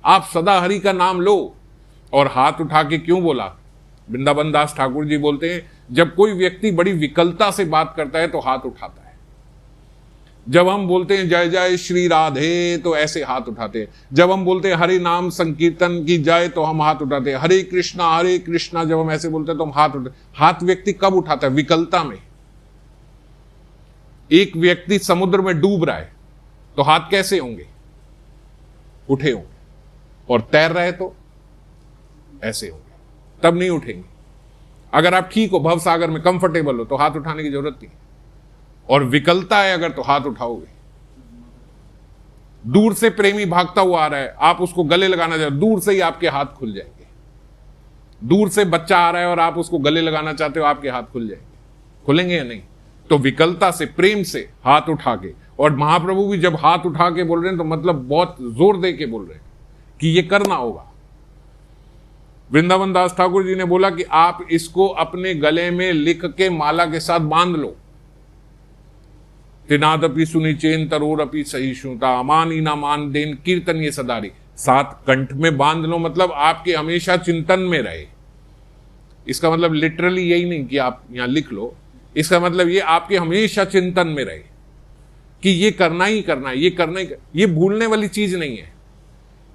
आप सदा हरि का नाम लो। और हाथ उठा के क्यों बोला? वृंदावन दास ठाकुर जी बोलते हैं, जब कोई व्यक्ति बड़ी विकलता से बात करता है तो हाथ उठाता है। जब हम बोलते हैं जय जय श्री राधे तो ऐसे हाथ उठाते हैं। जब हम बोलते हैं हरि नाम संकीर्तन की जय तो हम हाथ उठाते हैं। हरे कृष्णा जब हम ऐसे बोलते हैं तो हम हाथ उठाते। हाथ व्यक्ति कब उठाता है? विकलता में। एक व्यक्ति समुद्र में डूब रहा है तो हाथ कैसे होंगे? उठे होंगे। और तैर रहे तो ऐसे होंगे, तब नहीं उठेंगे। अगर आप ठीक हो, भव सागर में कंफर्टेबल हो, तो हाथ उठाने की जरूरत नहीं। और विकलता है अगर, तो हाथ उठाओगे। दूर से प्रेमी भागता हुआ आ रहा है, आप उसको गले लगाना चाहते हो, दूर से ही आपके हाथ खुल जाएंगे। दूर से बच्चा आ रहा है और आप उसको गले लगाना चाहते हो, आपके हाथ खुल जाएंगे। खुलेंगे या नहीं? तो विकलता से, प्रेम से हाथ उठा के। और महाप्रभु भी जब हाथ उठा के बोल रहे हैं तो मतलब बहुत जोर दे के बोल रहे हैं कि ये करना होगा। वृंदावन दास ठाकुर जी ने बोला कि आप इसको अपने गले में लिख के माला के साथ बांध लो। त्रिनादपि सुनिचेन तरोरपि सहिष्णुता अमानीना मानदेन कीर्तनीय सदारी। 7 कंठ में बांध लो, मतलब आपके हमेशा चिंतन में रहे। इसका मतलब लिटरली यही नहीं कि आप यहां लिख लो, इसका मतलब ये आपके हमेशा चिंतन में रहे कि ये करना ही करना है, ये करना ही। ये भूलने वाली चीज नहीं है।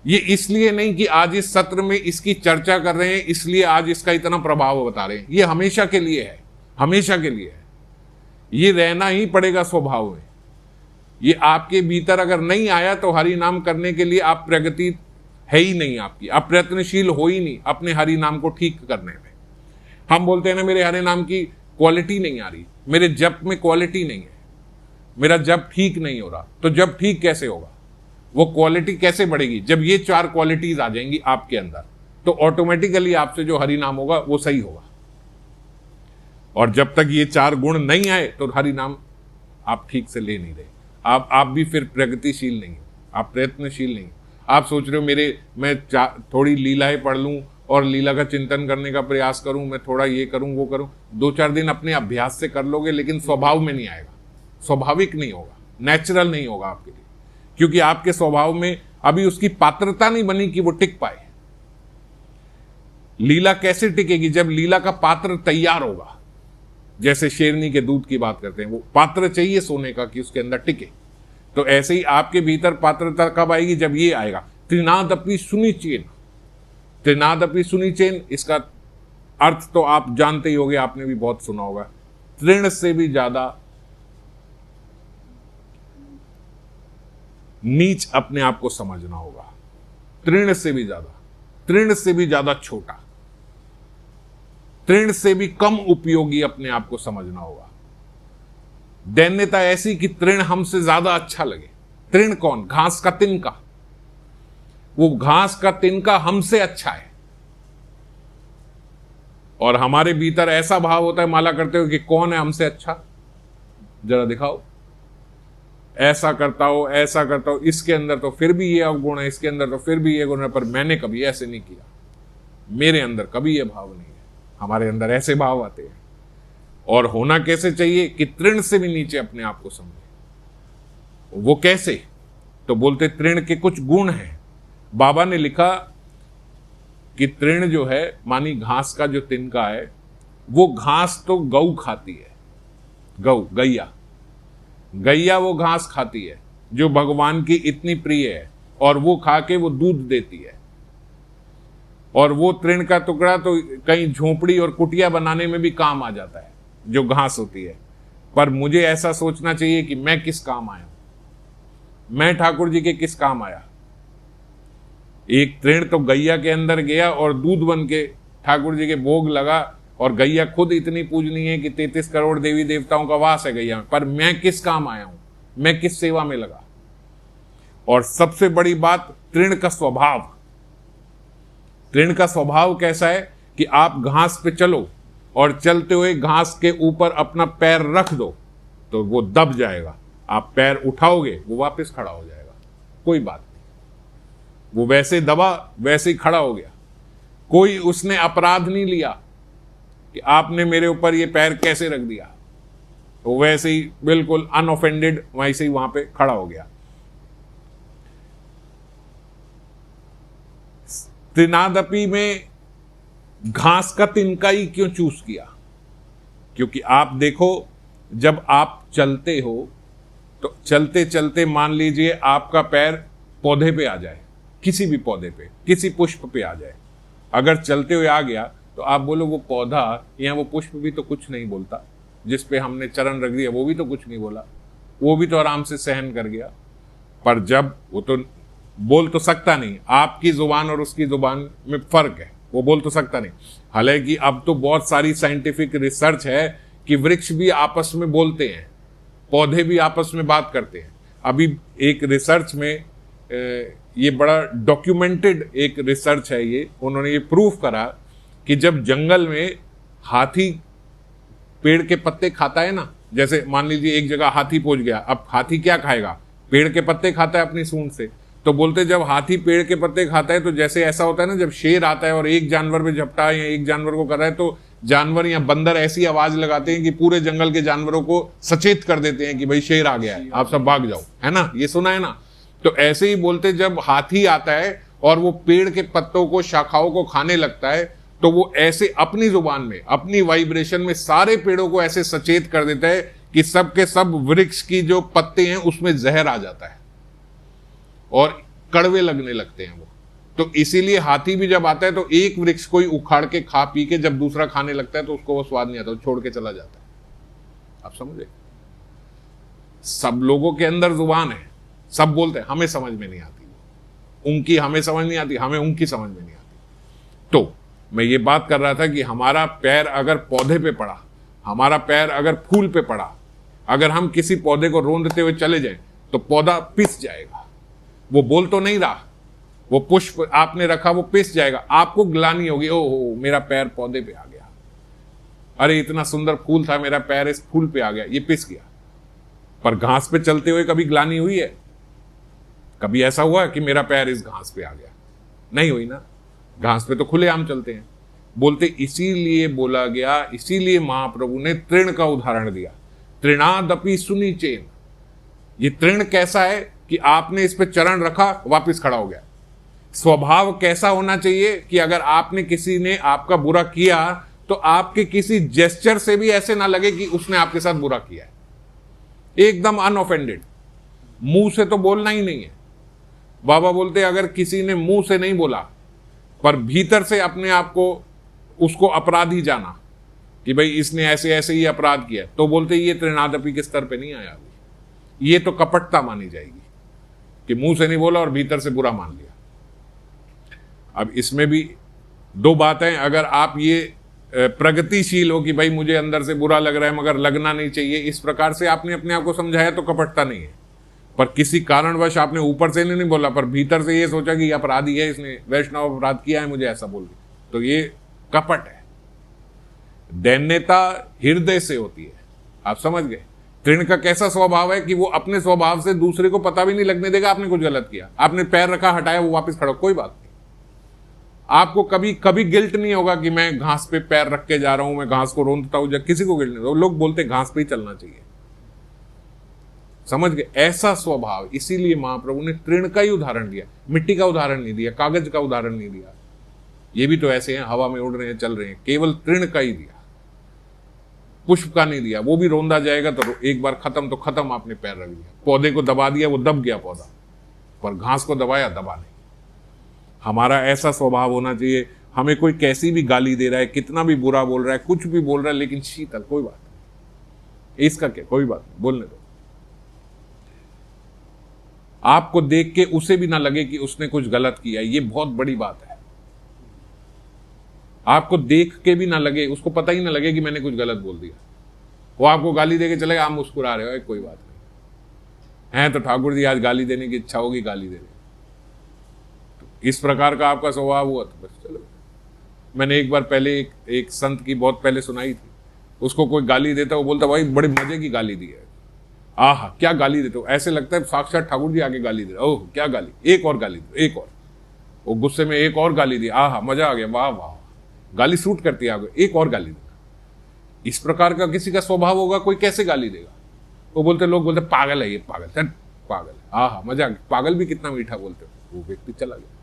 ये इसलिए नहीं कि आज इस सत्र में इसकी चर्चा कर रहे हैं इसलिए आज इसका इतना प्रभाव बता रहे हैं। ये हमेशा के लिए है, हमेशा के लिए है। ये रहना ही पड़ेगा स्वभाव में। ये आपके भीतर अगर नहीं आया तो हरि नाम करने के लिए आप प्रगति है ही नहीं आपकी, आप प्रयत्नशील हो ही नहीं अपने हरि नाम को ठीक करने में। हम बोलते हैं ना, मेरे हरि नाम की क्वालिटी नहीं आ रही, मेरे जप में क्वालिटी नहीं है, मेरा जप ठीक नहीं हो रहा। तो जप ठीक कैसे होगा? वो क्वालिटी कैसे बढ़ेगी? जब ये 4 क्वालिटीज आ जाएंगी आपके अंदर तो ऑटोमेटिकली आपसे जो हरि नाम होगा वो सही होगा। और जब तक ये 4 गुण नहीं आए तो हरि नाम आप ठीक से ले नहीं रहे। आप भी फिर प्रगतिशील नहीं हो, आप प्रयत्नशील नहीं हो। आप सोच रहे हो मैं थोड़ी लीलाएं पढ़ लूं और लीला का चिंतन करने का प्रयास करूं, मैं थोड़ा ये करूं वो करूं। 2-4 दिन अपने अभ्यास से कर लोगे, लेकिन स्वभाव में नहीं आएगा, स्वाभाविक नहीं होगा, नेचुरल नहीं होगा आपके लिए, क्योंकि आपके स्वभाव में अभी उसकी पात्रता नहीं बनी कि वो टिक पाए। लीला कैसे टिकेगी? जब लीला का पात्र तैयार होगा। जैसे शेरनी के दूध की बात करते हैं, वो पात्र चाहिए सोने का कि उसके अंदर टिके। तो ऐसे ही आपके भीतर पात्रता कब आएगी? जब ये आएगा, त्रिनादपि सुनिचेन। त्रिनादपि सुनिचेन, इसका अर्थ तो आप जानते ही होंगे, आपने भी बहुत सुना होगा। तृण से भी ज्यादा नीच अपने आप को समझना होगा, तृण से भी ज्यादा, तृण से भी ज्यादा छोटा, तृण से भी कम उपयोगी अपने आप को समझना होगा। दैन्यता ऐसी कि तृण हमसे ज्यादा अच्छा लगे। तृण कौन? घास का तिनका। वो घास का तिनका हमसे अच्छा है, और हमारे भीतर ऐसा भाव होता है माला करते हो कि कौन है हमसे अच्छा, जरा दिखाओ, ऐसा करता हो, ऐसा करता हो, इसके अंदर तो फिर भी ये अवगुण है, इसके अंदर तो फिर भी ये गुण है, पर मैंने कभी ऐसे नहीं किया, मेरे अंदर कभी ये भाव नहीं है। हमारे अंदर ऐसे भाव आते हैं। और होना कैसे चाहिए कि तृण से भी नीचे अपने आप को समझे। वो कैसे? तो बोलते तृण के कुछ गुण हैं। बाबा ने लिखा कि तृण जो है, मानी घास का जो तिनका है, वो घास तो गऊ खाती है, गऊ, गैया, गैया वो घास खाती है जो भगवान की इतनी प्रिय है, और वो खा के वो दूध देती है। और वो तृण का टुकड़ा तो कहीं झोपड़ी और कुटिया बनाने में भी काम आ जाता है, जो घास होती है। पर मुझे ऐसा सोचना चाहिए कि मैं किस काम आया हूं, मैं ठाकुर जी के किस काम आया। एक तृण तो गैया के अंदर गया और दूध बन के ठाकुर जी के भोग लगा, और गैया खुद इतनी पूजनीय है कि 33 करोड़ देवी देवताओं का वास है गैया में। पर मैं किस काम आया हूं, मैं किस सेवा में लगा। और सबसे बड़ी बात, तृण का स्वभाव। तृण का स्वभाव कैसा है कि आप घास पे चलो और चलते हुए घास के ऊपर अपना पैर रख दो तो वो दब जाएगा, आप पैर उठाओगे वो वापस खड़ा हो जाएगा, कोई बात नहीं। वो वैसे दबा वैसे ही खड़ा हो गया। कोई उसने अपराध नहीं लिया कि आपने मेरे ऊपर ये पैर कैसे रख दिया, वो वैसे ही बिल्कुल अनऑफेंडेड वैसे ही वहां पे खड़ा हो गया। तृणादपि में घास का तिनका ही क्यों चूज किया? क्योंकि आप देखो, जब आप चलते हो तो चलते चलते मान लीजिए आपका पैर पौधे पे आ जाए, किसी भी पौधे पे, किसी पुष्प पे आ जाए, अगर चलते हुए आ गया तो आप बोलो वो पौधा या वो पुष्प भी तो कुछ नहीं बोलता, जिस पे हमने चरण रख दिया वो भी तो कुछ नहीं बोला, वो भी तो आराम से सहन कर गया। पर जब वो तो बोल तो सकता नहीं, आपकी जुबान और उसकी जुबान में फर्क है, वो बोल तो सकता नहीं। हालांकि अब तो बहुत सारी साइंटिफिक रिसर्च है कि वृक्ष भी आपस में बोलते हैं, पौधे भी आपस में बात करते हैं। अभी एक रिसर्च में ये बड़ा डॉक्यूमेंटेड एक रिसर्च है, ये उन्होंने ये प्रूफ करा कि जब जंगल में हाथी पेड़ के पत्ते खाता है ना, जैसे मान लीजिए एक जगह हाथी पहुंच गया, अब हाथी क्या खाएगा? पेड़ के पत्ते खाता है अपनी सूंड से। तो बोलते जब हाथी पेड़ के पत्ते खाता है तो जैसे ऐसा होता है ना, जब शेर आता है और एक जानवर पे झपटा है या एक जानवर को कर रहा है, तो जानवर या बंदर ऐसी आवाज लगाते हैं कि पूरे जंगल के जानवरों को सचेत कर देते हैं कि भाई शेर आ गया है, आप सब भाग जाओ, है ना, ये सुना है ना। तो ऐसे ही बोलते जब हाथी आता है और वो पेड़ के पत्तों को, शाखाओं को खाने लगता है, तो वो ऐसे अपनी जुबान में, अपनी वाइब्रेशन में सारे पेड़ों को ऐसे सचेत कर देता है कि सब के सब वृक्ष की जो पत्ते हैं उसमें जहर आ जाता है और कड़वे लगने लगते हैं वो। तो इसीलिए हाथी भी जब आता है तो एक वृक्ष को ही उखाड़ के खा पी के जब दूसरा खाने लगता है तो उसको वो स्वाद नहीं आता, छोड़ के चला जाता है। आप समझे? सब लोगों के अंदर जुबान है, सब बोलते हैं, हमें समझ में नहीं आती, उनकी हमें समझ नहीं आती, हमें उनकी समझ में नहीं आती। तो मैं ये बात कर रहा था कि हमारा पैर अगर पौधे पे पड़ा, हमारा पैर अगर फूल पे पड़ा, अगर हम किसी पौधे को रोंदते हुए चले जाएं तो पौधा पिस जाएगा। वो बोल तो नहीं रहा, वो पुष्प आपने रखा वो पिस जाएगा, आपको ग्लानि होगी, ओहो मेरा पैर पौधे पे आ गया, अरे इतना सुंदर फूल था, मेरा पैर इस फूल पे आ गया, ये पिस गया। पर घास पे चलते हुए कभी ग्लानि हुई है? कभी ऐसा हुआ कि मेरा पैर इस घास पे आ गया? नहीं हुई ना। घास पे तो खुलेआम चलते हैं। बोलते इसीलिए बोला गया, इसीलिए महाप्रभु ने तृण का उदाहरण दिया, तृणादपि सुनिचेन। ये तृण कैसा है कि आपने इस पे चरण रखा, वापस खड़ा हो गया। स्वभाव कैसा होना चाहिए कि अगर आपने, किसी ने आपका बुरा किया तो आपके किसी जेस्चर से भी ऐसे ना लगे कि उसने आपके साथ बुरा किया है, एकदम अनऑफेंडेड। मुंह से तो बोलना ही नहीं है। बाबा बोलते अगर किसी ने मुंह से नहीं बोला पर भीतर से अपने आप को उसको अपराधी जाना कि भाई इसने ऐसे ऐसे ही अपराध किया, तो बोलते ये तृणादपि के स्तर पे नहीं आया अभी, ये तो कपटता मानी जाएगी। कि मुंह से नहीं बोला और भीतर से बुरा मान लिया। अब इसमें भी दो बातें, अगर आप ये प्रगतिशील हो कि भाई मुझे अंदर से बुरा लग रहा है मगर लगना नहीं चाहिए, इस प्रकार से आपने अपने आप को समझाया तो कपटता नहीं है। पर किसी कारणवश आपने ऊपर से नहीं बोला पर भीतर से ये सोचा कि अपराधी है, इसने वैष्णव अपराध किया है, मुझे ऐसा बोल दिया, तो ये कपट है। दैन्यता हृदय से होती है, आप समझ गए। तृण का कैसा स्वभाव है कि वो अपने स्वभाव से दूसरे को पता भी नहीं लगने देगा आपने कुछ गलत किया। आपने पैर रखा, हटाया, वो वापस खड़ा, कोई बात नहीं। आपको कभी कभी गिल्ट नहीं होगा कि मैं घास पे पैर रख के जा रहा हूं, मैं घास को रोंदता हूं, जब किसी को गिल्ट नहीं। लोग बोलते घास पे ही चलना चाहिए, समझ गए, ऐसा स्वभाव। इसीलिए महाप्रभु ने तृण का ही उदाहरण दिया, मिट्टी का उदाहरण नहीं दिया, कागज का उदाहरण नहीं दिया। ये भी तो ऐसे हैं, हवा में उड़ रहे हैं, चल रहे हैं, केवल तृण का ही दिया, पुष्प का नहीं दिया। वो भी रोंदा जाएगा तो एक बार खत्म तो खत्म, आपने पैर रख दिया। पौधे को दबा दिया, वो दब गया पौधा, पर घास को दबाया, दबा नहीं। हमारा ऐसा स्वभाव होना चाहिए, हमें कोई कैसी भी गाली दे रहा है, कितना भी बुरा बोल रहा है, कुछ भी बोल रहा है, लेकिन शीतल, कोई बात नहीं, इसका क्या, कोई बात नहीं, बोलने दो। आपको देख के उसे भी ना लगे कि उसने कुछ गलत किया, ये बहुत बड़ी बात है। आपको देख के भी ना लगे, उसको पता ही ना लगे कि मैंने कुछ गलत बोल दिया। वो आपको गाली देके चलेगा, आप मुस्कुरा रहे हो, कोई बात नहीं है, तो ठाकुर जी आज गाली देने की इच्छा होगी, गाली दे रहे। तो इस प्रकार का आपका स्वभाव हुआ तो बस चलो। मैंने एक बार पहले एक संत की बहुत पहले सुनाई थी, उसको कोई गाली देता, वो बोलता भाई बड़े मजे की गाली दी है, आहा क्या गाली देते हो, ऐसे लगता है साक्षात ठाकुर जी आगे गाली दे रहे, ओह क्या गाली, एक और गाली दो, एक और। वो गुस्से में एक और गाली दी, आहा मजा आ गया, वाह वाह, गाली सूट करती है आगे, एक और गाली देगा। इस प्रकार का किसी का स्वभाव होगा, कोई कैसे गाली देगा। वो बोलते, लोग बोलते पागल है ये, पागल, चल पागल है, आहा मजा, पागल भी कितना मीठा बोलते हो। वो व्यक्ति चला गया।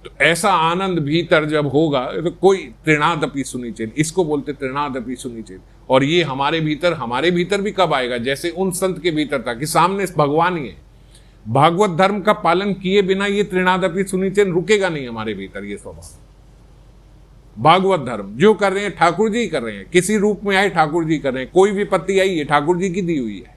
तो ऐसा आनंद भीतर जब होगा तो कोई तृणादपि सुनिचेन, इसको बोलते तृणादपि सुनिचेन। और ये हमारे भीतर भी कब आएगा, जैसे उन संत के भीतर था कि सामने भगवान ही है। भागवत धर्म का पालन किए बिना ये तृणादपि सुनिचेन रुकेगा नहीं हमारे भीतर, ये स्वभाव। भागवत धर्म जो कर रहे हैं ठाकुर जी कर रहे हैं, किसी रूप में आए ठाकुर जी कर रहे हैं, कोई विपत्ति आई है ठाकुर जी की दी हुई है,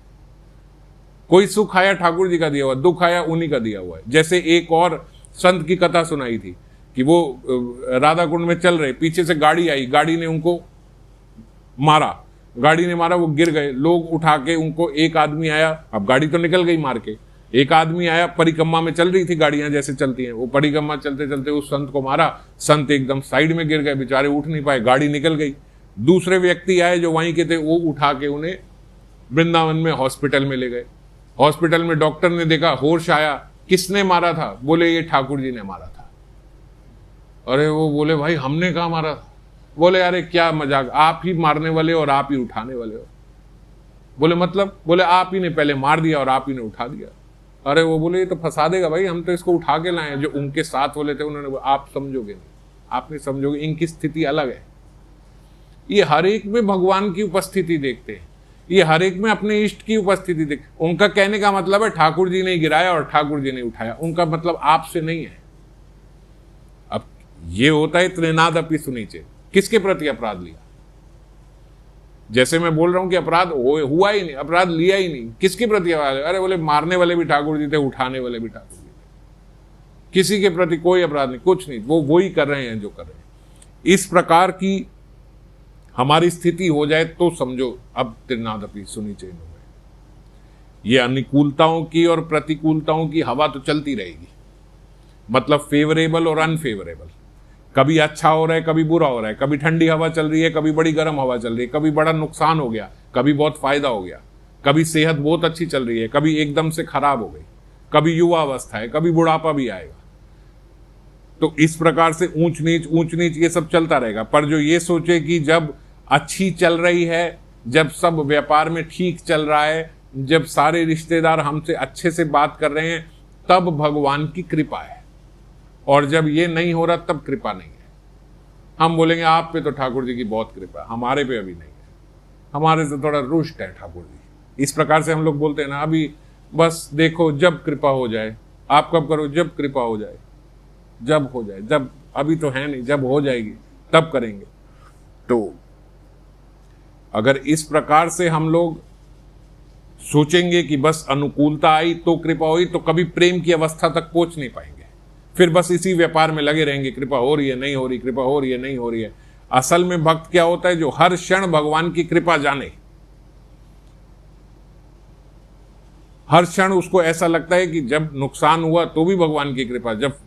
कोई सुख आया ठाकुर जी का दिया हुआ, दुख आया उन्हीं का दिया हुआ है। जैसे एक और संत की कथा सुनाई थी कि वो राधा कुंड में चल रहे, पीछे से गाड़ी आई, गाड़ी ने उनको मारा, वो गिर गए, लोग उठा के उनको, एक आदमी आया, अब गाड़ी तो निकल गई मार के, एक आदमी आया, परिक्रमा में चल रही थी गाड़ियां जैसे चलती हैं, वो परिक्रमा चलते चलते उस संत को मारा, संत एकदम साइड में गिर गए, बेचारे उठ नहीं पाए, गाड़ी निकल गई। दूसरे व्यक्ति आए जो वहीं के थे, वो उठा के उन्हें वृंदावन में हॉस्पिटल में ले गए। हॉस्पिटल में डॉक्टर ने देखा, होश आया, किसने मारा था, बोले ये ठाकुर जी ने मारा था। अरे वो बोले भाई हमने कहा मारा था, बोले अरे क्या मजाक, आप ही मारने वाले और आप ही उठाने वाले हो। बोले मतलब, बोले आप ही ने पहले मार दिया और आप ही ने उठा दिया। अरे वो बोले ये तो फंसा देगा भाई, हम तो इसको उठा के लाए। जो उनके साथ वाले थे उन्होंने बोला आप समझोगे नहीं, आप नहीं समझोगे, इनकी स्थिति अलग है। ये हर एक में भगवान की उपस्थिति देखते हैं, ये हर एक में अपने इष्ट की उपस्थिति देख। उनका कहने का मतलब है ठाकुर जी ने गिराया और ठाकुर जी ने उठाया, उनका मतलब आपसे नहीं है। अब ये होता है तृणादपि सुनिचेन, किसके प्रति अपराध लिया। जैसे मैं बोल रहा हूं कि अपराध हुआ ही नहीं, अपराध लिया ही नहीं, किसके प्रति अपराध। अरे बोले मारने वाले भी ठाकुर जी थे, उठाने वाले भी ठाकुर जी थे, किसी के प्रति कोई अपराध नहीं, कुछ नहीं, वो ही कर रहे हैं जो कर रहे हैं। इस प्रकार की हमारी स्थिति हो जाए तो समझो अब तृणादपि सुनिचेन हो गए। ये अनुकूलताओं की और प्रतिकूलताओं की हवा तो चलती रहेगी, मतलब फेवरेबल और अनफेवरेबल। कभी अच्छा हो रहा है, कभी बुरा हो रहा है, कभी ठंडी हवा चल रही है, कभी बड़ी गर्म हवा चल रही है, कभी बड़ा नुकसान हो गया, कभी बहुत फायदा हो गया, कभी सेहत बहुत अच्छी चल रही है, कभी एकदम से खराब हो गई, कभी युवा अवस्था है, कभी बुढ़ापा भी आएगा। तो इस प्रकार से ऊंच नीच ये सब चलता रहेगा। पर जो ये सोचे कि जब अच्छी चल रही है, जब सब व्यापार में ठीक चल रहा है, जब सारे रिश्तेदार हमसे अच्छे से बात कर रहे हैं, तब भगवान की कृपा है, और जब ये नहीं हो रहा तब कृपा नहीं है। हम बोलेंगे आप पे तो ठाकुर जी की बहुत कृपा है, हमारे पे अभी नहीं है, हमारे से थोड़ा रुष्ट है ठाकुर जी। इस प्रकार से हम लोग बोलते हैं ना, अभी बस देखो जब कृपा हो जाए। आप कब करो, जब कृपा हो जाए, जब हो जाए, जब अभी तो है नहीं, जब हो जाएगी तब करेंगे। तो अगर इस प्रकार से हम लोग सोचेंगे कि बस अनुकूलता आई तो कृपा हुई, तो कभी प्रेम की अवस्था तक पहुंच नहीं पाएंगे। फिर बस इसी व्यापार में लगे रहेंगे, कृपा हो रही है नहीं हो रही, कृपा हो रही है नहीं हो रही है। असल में भक्त क्या होता है? जो हर क्षण भगवान की कृपा जाने, हर क्षण उसको ऐसा लगता है कि जब नुकसान हुआ तो भी भगवान की कृपा, जब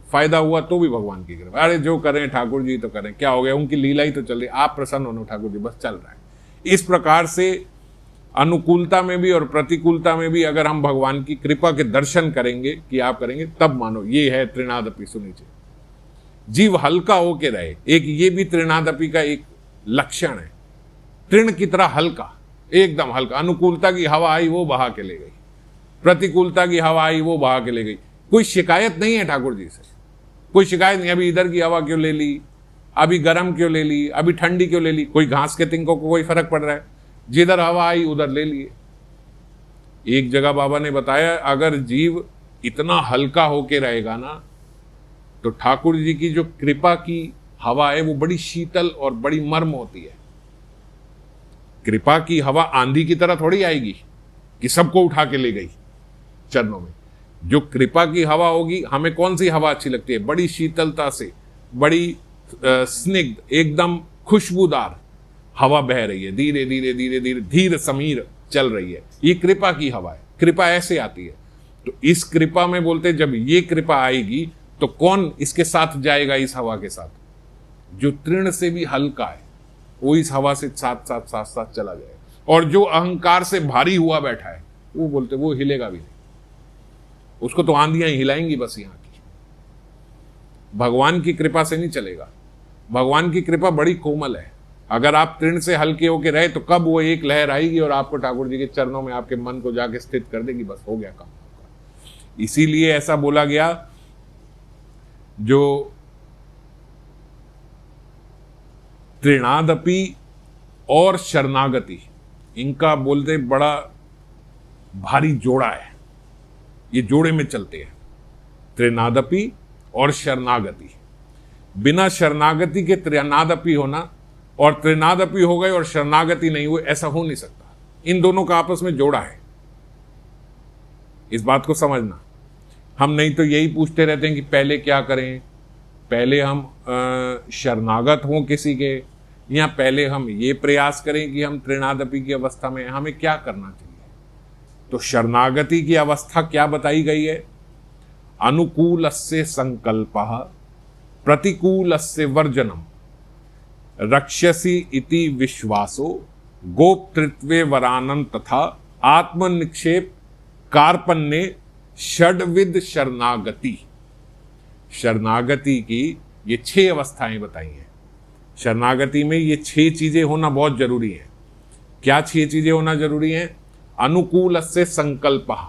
फायदा हुआ तो भी भगवान की कृपा। अरे जो करें ठाकुर जी तो करें, क्या हो गया, उनकी लीला ही तो चल रही, आप प्रसन्न होना ठाकुर जी, बस चल रहा है। इस प्रकार से अनुकूलता में भी और प्रतिकूलता में भी अगर हम भगवान की कृपा के दर्शन करेंगे कि आप करेंगे, तब मानो ये है तृणादपि सुनिचे, जीव हल्का होके रहे। एक ये भी तृणादपि का एक लक्षण है, तृण की तरह हल्का, एकदम हल्का। अनुकूलता की हवा आई वो बहा के ले गई, प्रतिकूलता की हवा आई वो बहा के ले गई। कोई शिकायत नहीं है ठाकुर जी से, कोई शिकायत नहीं, अभी इधर की हवा क्यों ले ली, अभी गर्म क्यों ले ली, अभी ठंडी क्यों ले ली, कोई घास के तिनकों को कोई फर्क पड़ रहा है, जिधर हवा आई उधर ले लिए। एक जगह बाबा ने बताया, अगर जीव इतना हल्का होके रहेगा ना, तो ठाकुर जी की जो कृपा की हवा है वो बड़ी शीतल और बड़ी मर्म होती है। कृपा की हवा आंधी की तरह थोड़ी आएगी कि सबको उठा के ले गई चरणों में। जो कृपा की हवा होगी, हमें कौन सी हवा अच्छी लगती है? बड़ी शीतलता से, बड़ी स्निग्ध, एकदम खुशबूदार हवा बह रही है, धीरे धीरे धीरे धीरे धीर समीर चल रही है, ये कृपा की हवा है। कृपा ऐसे आती है। तो इस कृपा में बोलते जब ये कृपा आएगी तो कौन इसके साथ जाएगा? इस हवा के साथ जो तृण से भी हल्का है, वो इस हवा से साथ साथ साथ साथ चला जाएगा। और जो अहंकार से भारी हुआ बैठा है, वो बोलते वो हिलेगा भी नहीं, उसको तो आंधियां ही हिलाएंगी बस। यहाँ की भगवान की कृपा से नहीं चलेगा। भगवान की कृपा बड़ी कोमल है। अगर आप तृण से हल्के होके रहे तो कब वो एक लहर आएगी और आपको ठाकुर जी के चरणों में आपके मन को जाके स्थित कर देगी, बस हो गया काम आपका। इसीलिए ऐसा बोला गया, जो तृणादपि और शरणागति, इनका बोलते बड़ा भारी जोड़ा है, ये जोड़े में चलते हैं, तृणादपि और शरणागति। बिना शरणागति के तृणादपि होना और तृणादपि हो गए और शरणागति नहीं हुए, ऐसा हो नहीं सकता। इन दोनों का आपस में जोड़ा है, इस बात को समझना। हम नहीं तो यही पूछते रहते हैं कि पहले क्या करें, पहले हम शरणागत हों किसी के, या पहले हम ये प्रयास करें कि हम तृणादपि की अवस्था में, हमें क्या करना चाहिए? तो शरणागति की अवस्था क्या बताई गई है? अनुकूलस्य संकल्पः प्रतिकूलस्य वर्जनम रक्ष्यसि इति विश्वासो गोप्तृत्वे वरानन तथा आत्मनिक्षेप कार्पण्ये षड्विध शरणागति। शरणागति की ये 6 अवस्थाएं बताई हैं। शरणागति में ये 6 चीजें होना बहुत जरूरी है। क्या 6 चीजें होना जरूरी है? अनुकूलस्य संकल्पः,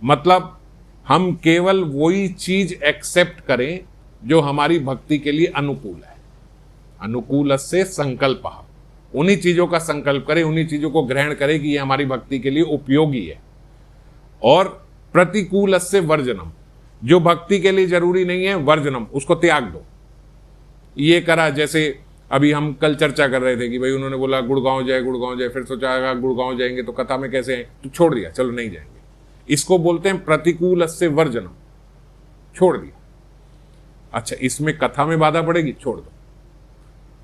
मतलब हम केवल वही चीज एक्सेप्ट करें जो हमारी भक्ति के लिए अनुकूल है। अनुकूलस्य संकल्पः, उन्हीं चीजों का संकल्प करें, उन्हीं चीजों को ग्रहण करें कि ये हमारी भक्ति के लिए उपयोगी है। और प्रतिकूलस्य वर्जनम, जो भक्ति के लिए जरूरी नहीं है, वर्जनम, उसको त्याग दो। ये करा, जैसे अभी हम कल चर्चा कर रहे थे कि भाई उन्होंने बोला गुड़गांव जाए, फिर सोचा गुड़गांव जाएंगे तो कथा में कैसे हैं, तो छोड़ दिया, चलो नहीं जाएंगे। इसको बोलते हैं प्रतिकूलस्य वर्जनम, छोड़ दिया। अच्छा, इसमें कथा में बाधा पड़ेगी, छोड़ दो।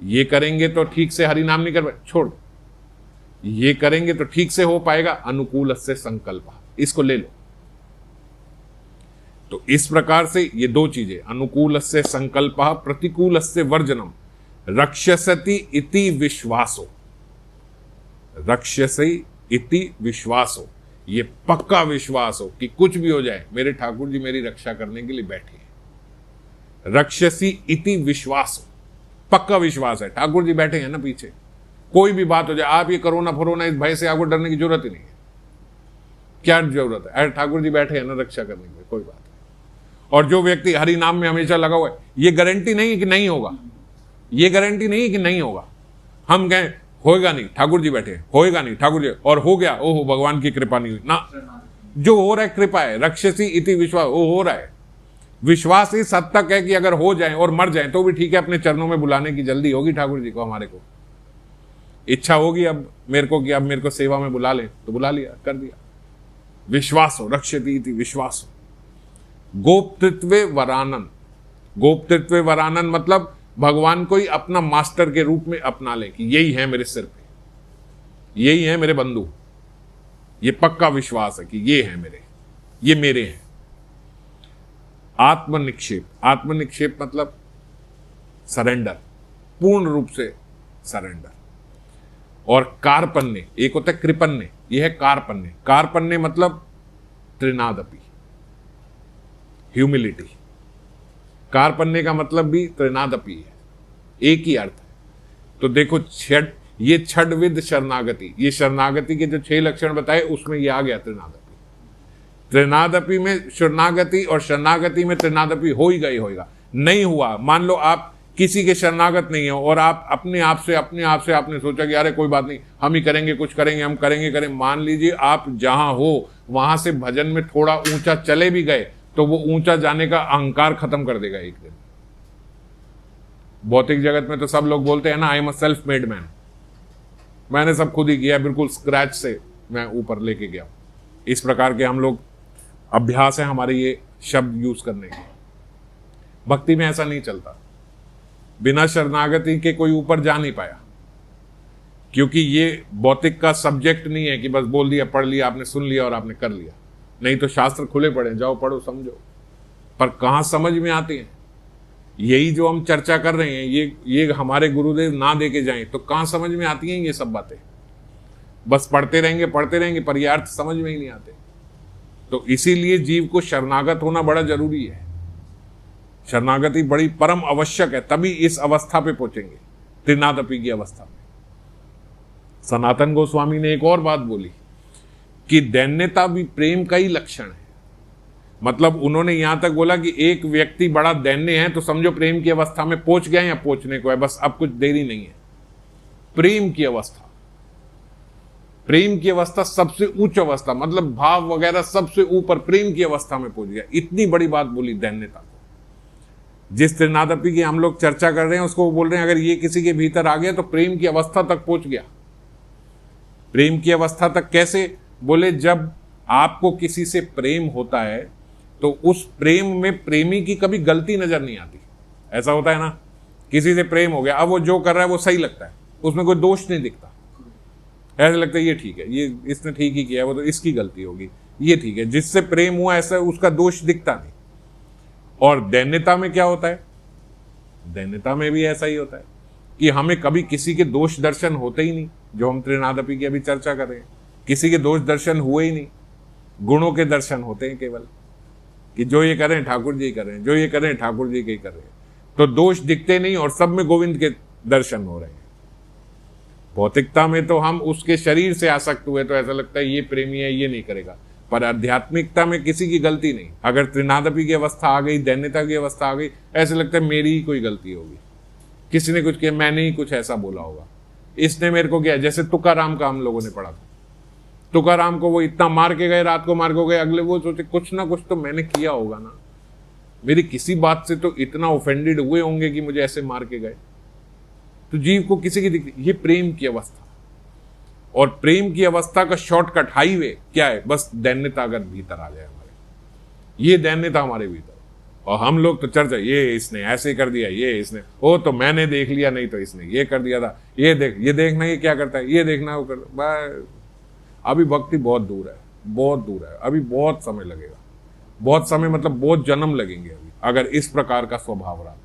ये करेंगे तो ठीक से हरि नाम नहीं कर पाए, छोड़ दो। ये करेंगे तो ठीक से हो पाएगा, अनुकूलस्य संकल्प, इसको ले लो। तो इस प्रकार से ये 2 चीजें, अनुकूलस्य संकल्पः प्रतिकूलस्य वर्जनम रक्ष्यसति इति विश्वासो। रक्ष्यसि इति विश्वासो, ये पक्का विश्वास हो कि कुछ भी हो जाए मेरे ठाकुर जी मेरी रक्षा करने के लिए बैठे हैं। रक्ष्यसि इति विश्वासो, पक्का विश्वास है, ठाकुर जी बैठे हैं ना पीछे। कोई भी बात हो जाए, आप ये कोरोना फोरोना इस भय से आपको डरने की जरूरत ही नहीं है। क्या जरूरत है? अरे ठाकुर जी बैठे हैं ना रक्षा करने के लिए, कोई बात नहीं। और जो व्यक्ति हरि नाम में हमेशा लगा हुआ है, ये गारंटी नहीं है कि नहीं होगा, ये गारंटी नहीं है कि नहीं होगा। हम कहें होएगा नहीं, ठाकुर जी बैठे, होएगा नहीं ठाकुर जी, और हो गया, ओहो भगवान की कृपा नहीं हुई ना। जो हो रहा है कृपा है, रक्षसी इति विश्वास, वो हो रहा है। विश्वास इस हद तक है कि अगर हो जाए और मर जाए तो भी ठीक है, अपने चरणों में बुलाने की जल्दी होगी ठाकुर जी को, हमारे को। इच्छा होगी अब मेरे को कि अब मेरे को सेवा में बुला ले तो बुला लिया, कर दिया। विश्वासो रक्षति इति विश्वासो। गोप्तृत्वे वरानन। गोप्तृत्वे वरानन मतलब भगवान को ही अपना मास्टर के रूप में अपना ले कि यही है मेरे सिर पे, यही है मेरे बंधु, ये पक्का विश्वास है कि ये है मेरे, ये मेरे हैं। आत्मनिक्षेप। आत्मनिक्षेप मतलब सरेंडर, पूर्ण रूप से सरेंडर। और कार्पण्य, एक होता है कृपण्य, यह है कार्पण्य। कार्पण्य मतलब त्रिनादपि, ह्यूमिलिटी। कार्पण्य का मतलब भी त्रिनादपि है, एक ही अर्थ है। तो देखो ये छठविध शरणागति, ये शरणागति के जो 6 लक्षण बताए उसमें ये आ गया त्रिनादपि। त्रिनादपि में शरणागति और शरणागति में त्रिनादपि हो ही गई, होगा। नहीं हुआ, मान लो आप किसी के शरणागत नहीं हो और आप अपने आप से आपने सोचा कि अरे कोई बात नहीं, हम ही करेंगे, कुछ करेंगे, हम करेंगे। मान लीजिए आप जहां हो वहां से भजन में थोड़ा ऊंचा चले भी गए तो वो ऊंचा जाने का अहंकार खत्म कर देगा एक दिन। भौतिक जगत में तो सब लोग बोलते हैं ना, I am a self made man, मैंने सब खुद ही किया, बिल्कुल स्क्रैच से मैं ऊपर लेके गया। इस प्रकार के हम लोग अभ्यास है हमारे ये शब्द यूज करने के। भक्ति में ऐसा नहीं चलता, बिना शरणागति के कोई ऊपर जा नहीं पाया, क्योंकि ये भौतिक का सब्जेक्ट नहीं है कि बस बोल दिया, पढ़ लिया, आपने सुन लिया और आपने कर लिया। नहीं तो शास्त्र खुले पड़े, जाओ पढ़ो समझो, पर कहाँ समझ में आते हैं। यही जो हम चर्चा कर रहे हैं ये हमारे गुरुदेव ना दे के जाएं तो कहाँ समझ में आती हैं ये सब बातें। बस पढ़ते रहेंगे पर ये अर्थ समझ में ही नहीं आते। तो इसीलिए जीव को शरणागत होना बड़ा जरूरी है। शरणागति बड़ी परम आवश्यक है, तभी इस अवस्था पे पहुंचेंगे, त्रिनादपि की अवस्था में। सनातन गोस्वामी ने एक और बात बोली कि दैन्यता भी प्रेम का ही लक्षण है। मतलब उन्होंने यहां तक बोला कि एक व्यक्ति बड़ा दैन्य है तो समझो प्रेम की अवस्था में पहुंच गए या पहुंचने को है, बस अब कुछ देरी नहीं है। प्रेम की अवस्था, प्रेम की अवस्था सबसे उच्च अवस्था, मतलब भाव वगैरह सबसे ऊपर प्रेम की अवस्था में पहुंच गया। इतनी बड़ी बात बोली दैन्यता को। जिस त्रिनादपि की हम लोग चर्चा कर रहे हैं उसको बोल रहे हैं अगर ये किसी के भीतर आ गया तो प्रेम की अवस्था तक पहुंच गया। प्रेम की अवस्था तक कैसे? बोले जब आपको किसी से प्रेम होता है तो उस प्रेम में प्रेमी की कभी गलती नजर नहीं आती। ऐसा होता है ना, किसी से प्रेम हो गया, अब वो जो कर रहा है वो सही लगता है, उसमें कोई दोष नहीं दिखता। ऐसा लगता है ये ठीक है, ये इसने ठीक ही किया, वो तो इसकी गलती होगी, ये ठीक है। जिससे प्रेम हुआ ऐसा उसका दोष दिखता नहीं। और दैन्यता में क्या होता है? दैन्यता में भी ऐसा ही होता है कि हमें कभी किसी के दोष दर्शन होते ही नहीं। जो हम त्रिनादपि की अभी चर्चा कर रहे हैं, किसी के दोष दर्शन हुए ही नहीं, गुणों के दर्शन होते हैं केवल, कि जो ये कर रहे हैं ठाकुर जी कर रहे हैं, जो ये कर रहे हैं ठाकुर जी के कर रहे हैं, तो दोष दिखते नहीं और सब में गोविंद के दर्शन हो रहे हैं। भौतिकता में तो हम उसके शरीर से आसक्त हुए तो ऐसा लगता है ये प्रेमी है, ये नहीं करेगा, पर आध्यात्मिकता में किसी की गलती नहीं। अगर त्रिनादपि की अवस्था आ गई, दैन्यता की अवस्था आ गई, ऐसे लगता है मेरी ही कोई गलती होगी, किसी ने कुछ किया, मैंने ही कुछ ऐसा बोला होगा, इसने मेरे को किया। जैसे तुकाराम का हम लोगों ने पढ़ा था, तुकाराम को वो इतना मार के गए, रात को मार के गए, अगले वो सोचे कुछ ना कुछ तो मैंने किया होगा ना, मेरी किसी बात से तो इतना ऑफेंडेड हुए होंगे कि मुझे ऐसे मार के गए। तो जीव को किसी की दिक्कत, ये प्रेम की अवस्था। और प्रेम की अवस्था का शॉर्टकट हाईवे क्या है? बस दैन्यता अगर भीतर आ जाए हमारे, ये दैन्यता हमारे भीतर। और हम लोग तो चर्चा, ये इसने ऐसे कर दिया, ये इसने, ओ तो मैंने देख लिया, नहीं तो इसने ये कर दिया था, ये देखना ये क्या करता है, ये देखना वो कर। अभी भक्ति बहुत दूर है, बहुत दूर है, अभी बहुत समय लगेगा। बहुत समय मतलब बहुत जन्म लगेंगे अभी, अगर इस प्रकार का स्वभाव रहा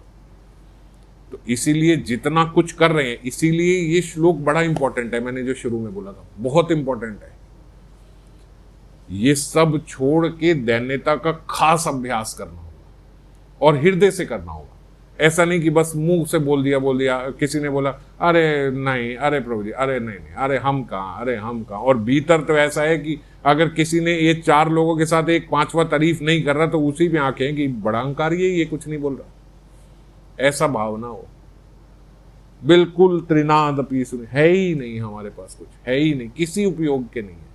तो इसीलिए जितना कुछ कर रहे हैं, इसीलिए ये श्लोक बड़ा इंपॉर्टेंट है। मैंने जो शुरू में बोला था बहुत इंपॉर्टेंट है। ये सब छोड़ के दैन्यता का खास अभ्यास करना होगा और हृदय से करना होगा। ऐसा नहीं कि बस मुंह से बोल दिया, किसी ने बोला अरे नहीं, अरे प्रभु जी, अरे नहीं, अरे हम कहाँ। और भीतर तो ऐसा है कि अगर किसी ने ये 4 लोगों के साथ एक 5वां तारीफ नहीं कर रहा तो उसी पे आंखें कि बड़ा अहंकारी है, ये कुछ नहीं बोल रहा। ऐसा भावना हो, बिल्कुल त्रिनादपि सुने है ही नहीं, हमारे पास कुछ है ही नहीं, किसी उपयोग के नहीं है,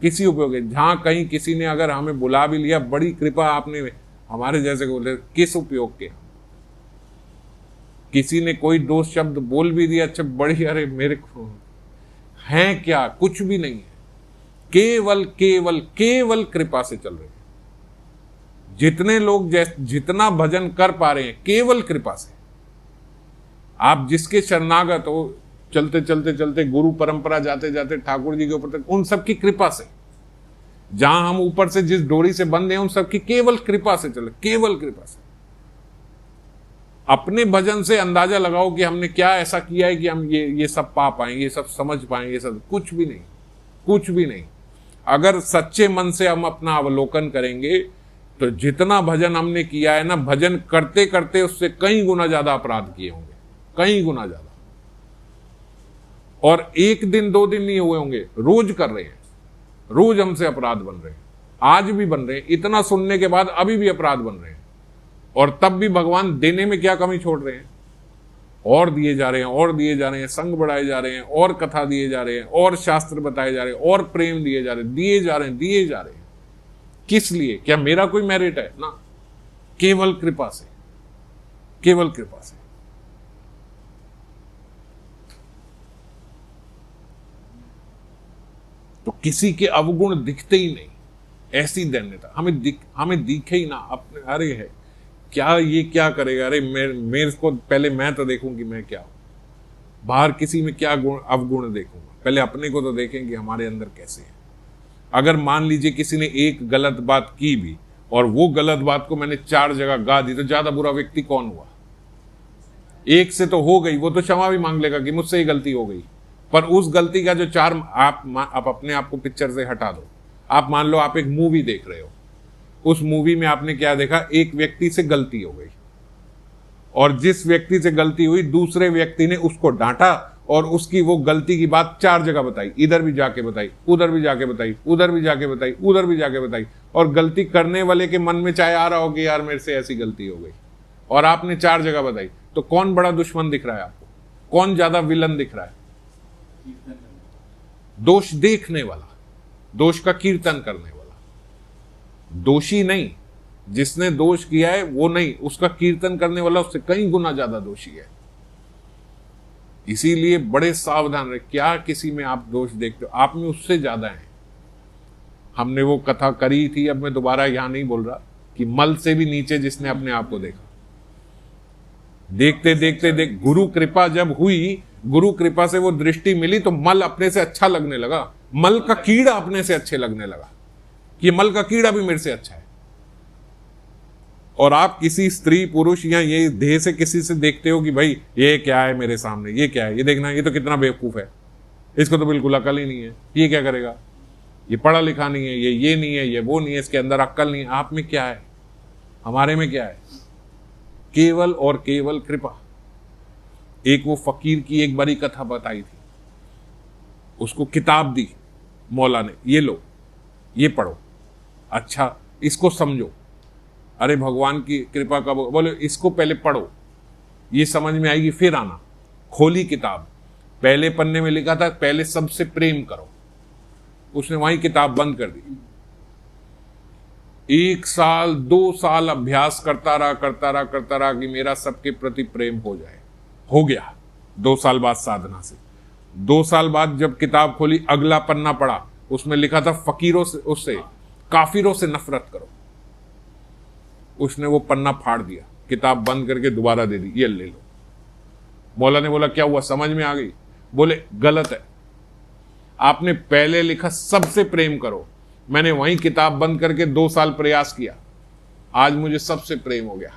किसी उपयोग के। जहां कहीं किसी ने अगर हमें बुला भी लिया, बड़ी कृपा आपने हमारे जैसे को बोले, किस उपयोग के? किसी ने कोई 2 शब्द बोल भी दिया, अच्छा बड़ी, अरे मेरे को हैं क्या? कुछ भी नहीं है। केवल केवल केवल कृपा से चल रहे हैं। जितने लोग जितना भजन कर पा रहे हैं केवल कृपा से। आप जिसके शरणागत हो, चलते चलते चलते गुरु परंपरा जाते जाते ठाकुर जी के ऊपर तक, उन सबकी कृपा से। जहां हम ऊपर से जिस डोरी से बंधे हैं उन सबकी केवल कृपा से चले, केवल कृपा से। अपने भजन से अंदाजा लगाओ कि हमने क्या ऐसा किया है कि हम ये सब पा पाए, ये सब समझ पाए, ये सब कुछ भी नहीं, कुछ भी नहीं। अगर सच्चे मन से हम अपना अवलोकन करेंगे तो जितना भजन हमने किया है ना, भजन करते करते उससे कई गुना ज्यादा अपराध किए होंगे, कई गुना ज्यादा। और एक दिन दो दिन नहीं हुए होंगे, रोज कर रहे हैं, रोज हमसे अपराध बन रहे हैं, आज भी बन रहे हैं। इतना सुनने के बाद अभी भी अपराध बन रहे हैं। और तब भी भगवान देने में क्या कमी छोड़ रहे हैं? और दिए जा रहे हैं, और दिए जा रहे हैं, संग बढ़ाए जा रहे हैं, और कथा दिए जा रहे हैं, और शास्त्र बताए जा रहे हैं, और प्रेम दिए जा रहे हैं, दिए जा रहे हैं, दिए जा रहे हैं। किस लिए? क्या मेरा कोई मेरिट है? ना, केवल कृपा से, केवल कृपा से। तो किसी के अवगुण दिखते ही नहीं, ऐसी दैन्यता हमें दिखे ही ना अपने। अरे है क्या, ये क्या करेगा? अरे मेरे को पहले मैं तो देखूं कि मैं क्या हूं। बाहर किसी में क्या अवगुण देखूंगा? पहले अपने को तो देखें कि हमारे अंदर कैसे है। अगर मान लीजिए किसी ने एक गलत बात की भी और वो गलत बात को मैंने 4 जगह गा दी, तो ज्यादा बुरा व्यक्ति कौन हुआ? एक से तो हो गई, वो तो क्षमा भी मांग लेगा कि मुझसे ही गलती हो गई। पर उस गलती का जो 4 आप अपने आप को पिक्चर से हटा दो। आप मान लो आप एक मूवी देख रहे हो, उस मूवी में आपने क्या देखा? एक व्यक्ति से गलती हो गई, और जिस व्यक्ति से गलती हुई दूसरे व्यक्ति ने उसको डांटा और उसकी वो गलती की बात 4 जगह बताई, इधर भी जाके बताई, उधर भी जाके बताई, उधर भी जाके बताई, उधर भी जाके बताई। और गलती करने वाले के मन में चाहे आ रहा हो कि यार मेरे से ऐसी गलती हो गई, और आपने 4 जगह बताई। तो कौन बड़ा दुश्मन दिख रहा है आपको? कौन ज्यादा विलन दिख रहा है? दोष देखने वाला, दोष का कीर्तन करने वाला। दोषी नहीं, जिसने दोष किया है वो नहीं, उसका कीर्तन करने वाला उससे कई गुना ज्यादा दोषी है। इसीलिए बड़े सावधान रहे। क्या किसी में आप दोष देखते हो? आप में उससे ज्यादा है। हमने वो कथा करी थी, अब मैं दोबारा यहां नहीं बोल रहा, कि मल से भी नीचे जिसने अपने आप को देखा। देखते देखते गुरु कृपा जब हुई, गुरु कृपा से वो दृष्टि मिली तो मल अपने से अच्छा लगने लगा। मल का कीड़ा अपने से अच्छे लगने लगा कि मल का कीड़ा भी मेरे से अच्छा है। और आप किसी स्त्री पुरुष या ये देह से किसी से देखते हो कि भाई ये क्या है मेरे सामने, ये क्या है, ये देखना, ये तो कितना बेवकूफ है, इसको तो बिल्कुल अकल ही नहीं है, ये क्या करेगा, ये पढ़ा लिखा नहीं है, ये नहीं है, ये वो नहीं है, इसके अंदर अक्ल नहीं है। आप में क्या है? हमारे में क्या है? केवल और केवल कृपा। एक वो फकीर की एक बड़ी कथा बताई थी, उसको किताब दी मौला ने, ये लो, ये पढ़ो, अच्छा इसको समझो। अरे भगवान की कृपा का बोले, इसको पहले पढ़ो, ये समझ में आएगी फिर आना। खोली किताब, पहले पन्ने में लिखा था पहले सबसे प्रेम करो। उसने वहीं किताब बंद कर दी। 1 साल 2 साल अभ्यास करता रहा कि मेरा सबके प्रति प्रेम हो जाए। हो गया 2 साल बाद साधना से। 2 साल बाद जब किताब खोली, अगला पन्ना पढ़ा, उसमें लिखा था फकीरों से, उससे काफिरों से नफरत करो। उसने वो पन्ना फाड़ दिया, किताब बंद करके दोबारा दे दी, ये ले लो। मौला ने बोला क्या हुआ, समझ में आ गई? बोले गलत है, आपने पहले लिखा सबसे प्रेम करो, मैंने वहीं किताब बंद करके 2 साल प्रयास किया, आज मुझे सबसे प्रेम हो गया,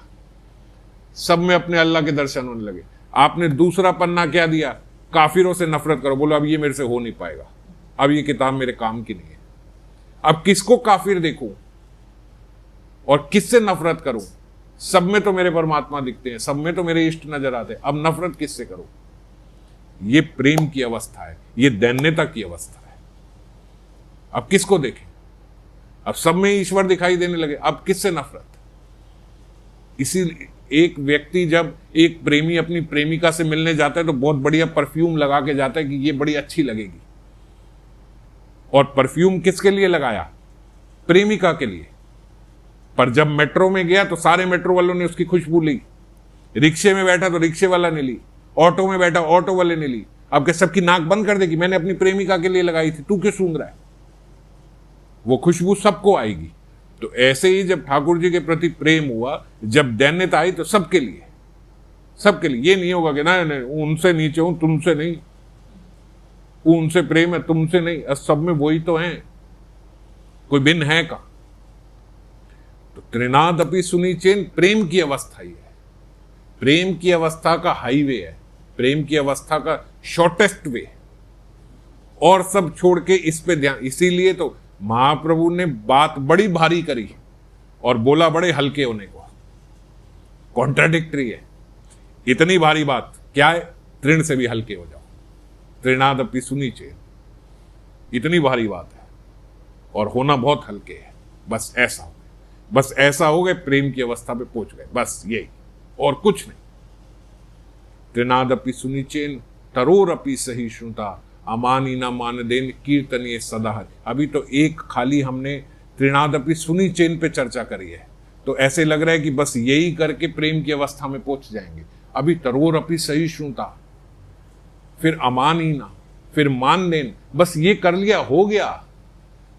सब में अपने अल्लाह के दर्शन होने लगे। आपने दूसरा पन्ना क्या दिया, काफिरों से नफरत करो। बोलो अब ये मेरे से हो नहीं पाएगा, अब ये किताब मेरे काम की नहीं है। अब किसको काफिर देखूं और किससे नफरत करूं? सब में तो मेरे परमात्मा दिखते हैं, सब में तो मेरे इष्ट नजर आते हैं, अब नफरत किससे करूं? ये प्रेम की अवस्था है, ये दैन्यता की अवस्था है। अब किसको देखें? अब सब में ईश्वर दिखाई देने लगे, अब किससे नफरत? इसीलिए एक व्यक्ति जब एक प्रेमी अपनी प्रेमिका से मिलने जाता है तो बहुत बढ़िया परफ्यूम लगा के जाता है कि ये बड़ी अच्छी लगेगी। और परफ्यूम किसके लिए लगाया? प्रेमिका के लिए। पर जब मेट्रो में गया तो सारे मेट्रो वालों ने उसकी खुशबू ली, रिक्शे में बैठा तो रिक्शे वाला ने ली, ऑटो में बैठा ऑटो वाले ने ली। अब क्या सबकी नाक बंद कर देगी? मैंने अपनी प्रेमिका के लिए लगाई थी, तू क्यों सूंघ रहा है? वो खुशबू सबको आएगी। तो ऐसे ही जब ठाकुर जी के प्रति प्रेम हुआ, जब दैन्यता आई, तो सबके लिए, सबके लिए। ये नहीं होगा कि ना उनसे नीचे हूं, तुमसे नहीं, उनसे प्रेम है तुमसे नहीं, सब में वही तो है, कोई भिन्न है का? तो त्रिनाद अपि सुनिचेन प्रेम की अवस्था ही है, प्रेम की अवस्था का हाईवे है, प्रेम की अवस्था का शॉर्टेस्ट वे, और सब छोड़ के इस पे ध्यान। इसीलिए तो महाप्रभु ने बात बड़ी भारी करी और बोला बड़े हल्के होने को। कॉन्ट्राडिक्टरी है, इतनी भारी बात क्या है? तृण से भी हल्के हो जाओ, त्रिनाद अपि सुनिचेन, इतनी भारी बात है और होना बहुत हल्के है। बस ऐसा हो गए, बस ऐसा हो गए, प्रेम की अवस्था पे पहुंच गए, बस यही, और कुछ नहीं। त्रिनाद अपि सुनिचेन तरोर अपि सहिष्णुता अमानी न मानदेन कीर्तनीय सदा हरि। अभी तो एक खाली हमने त्रिनाद अपि सुनिचेन पे चर्चा करी है, तो ऐसे लग रहा है कि बस यही करके प्रेम की अवस्था में पहुंच जाएंगे। अभी तरोर अपि सहिष्णुता, फिर अमानीना, फिर मानदेन, बस ये कर लिया हो गया,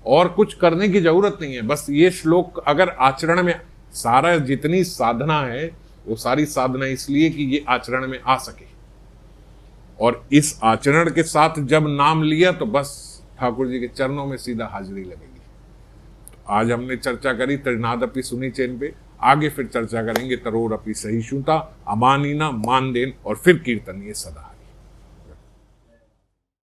और कुछ करने की जरूरत नहीं है। बस ये श्लोक अगर आचरण में, सारा जितनी साधना है वो सारी साधना इसलिए कि ये आचरण में आ सके, और इस आचरण के साथ जब नाम लिया तो बस ठाकुर जी के चरणों में सीधा हाजिरी लगेगी। तो आज हमने चर्चा करी त्रिनाद अपि सुनिचेन पे, आगे फिर चर्चा करेंगे तरोर अपि सहिष्णुता, अमानीना, मानदेन, और फिर कीर्तनीय सदा।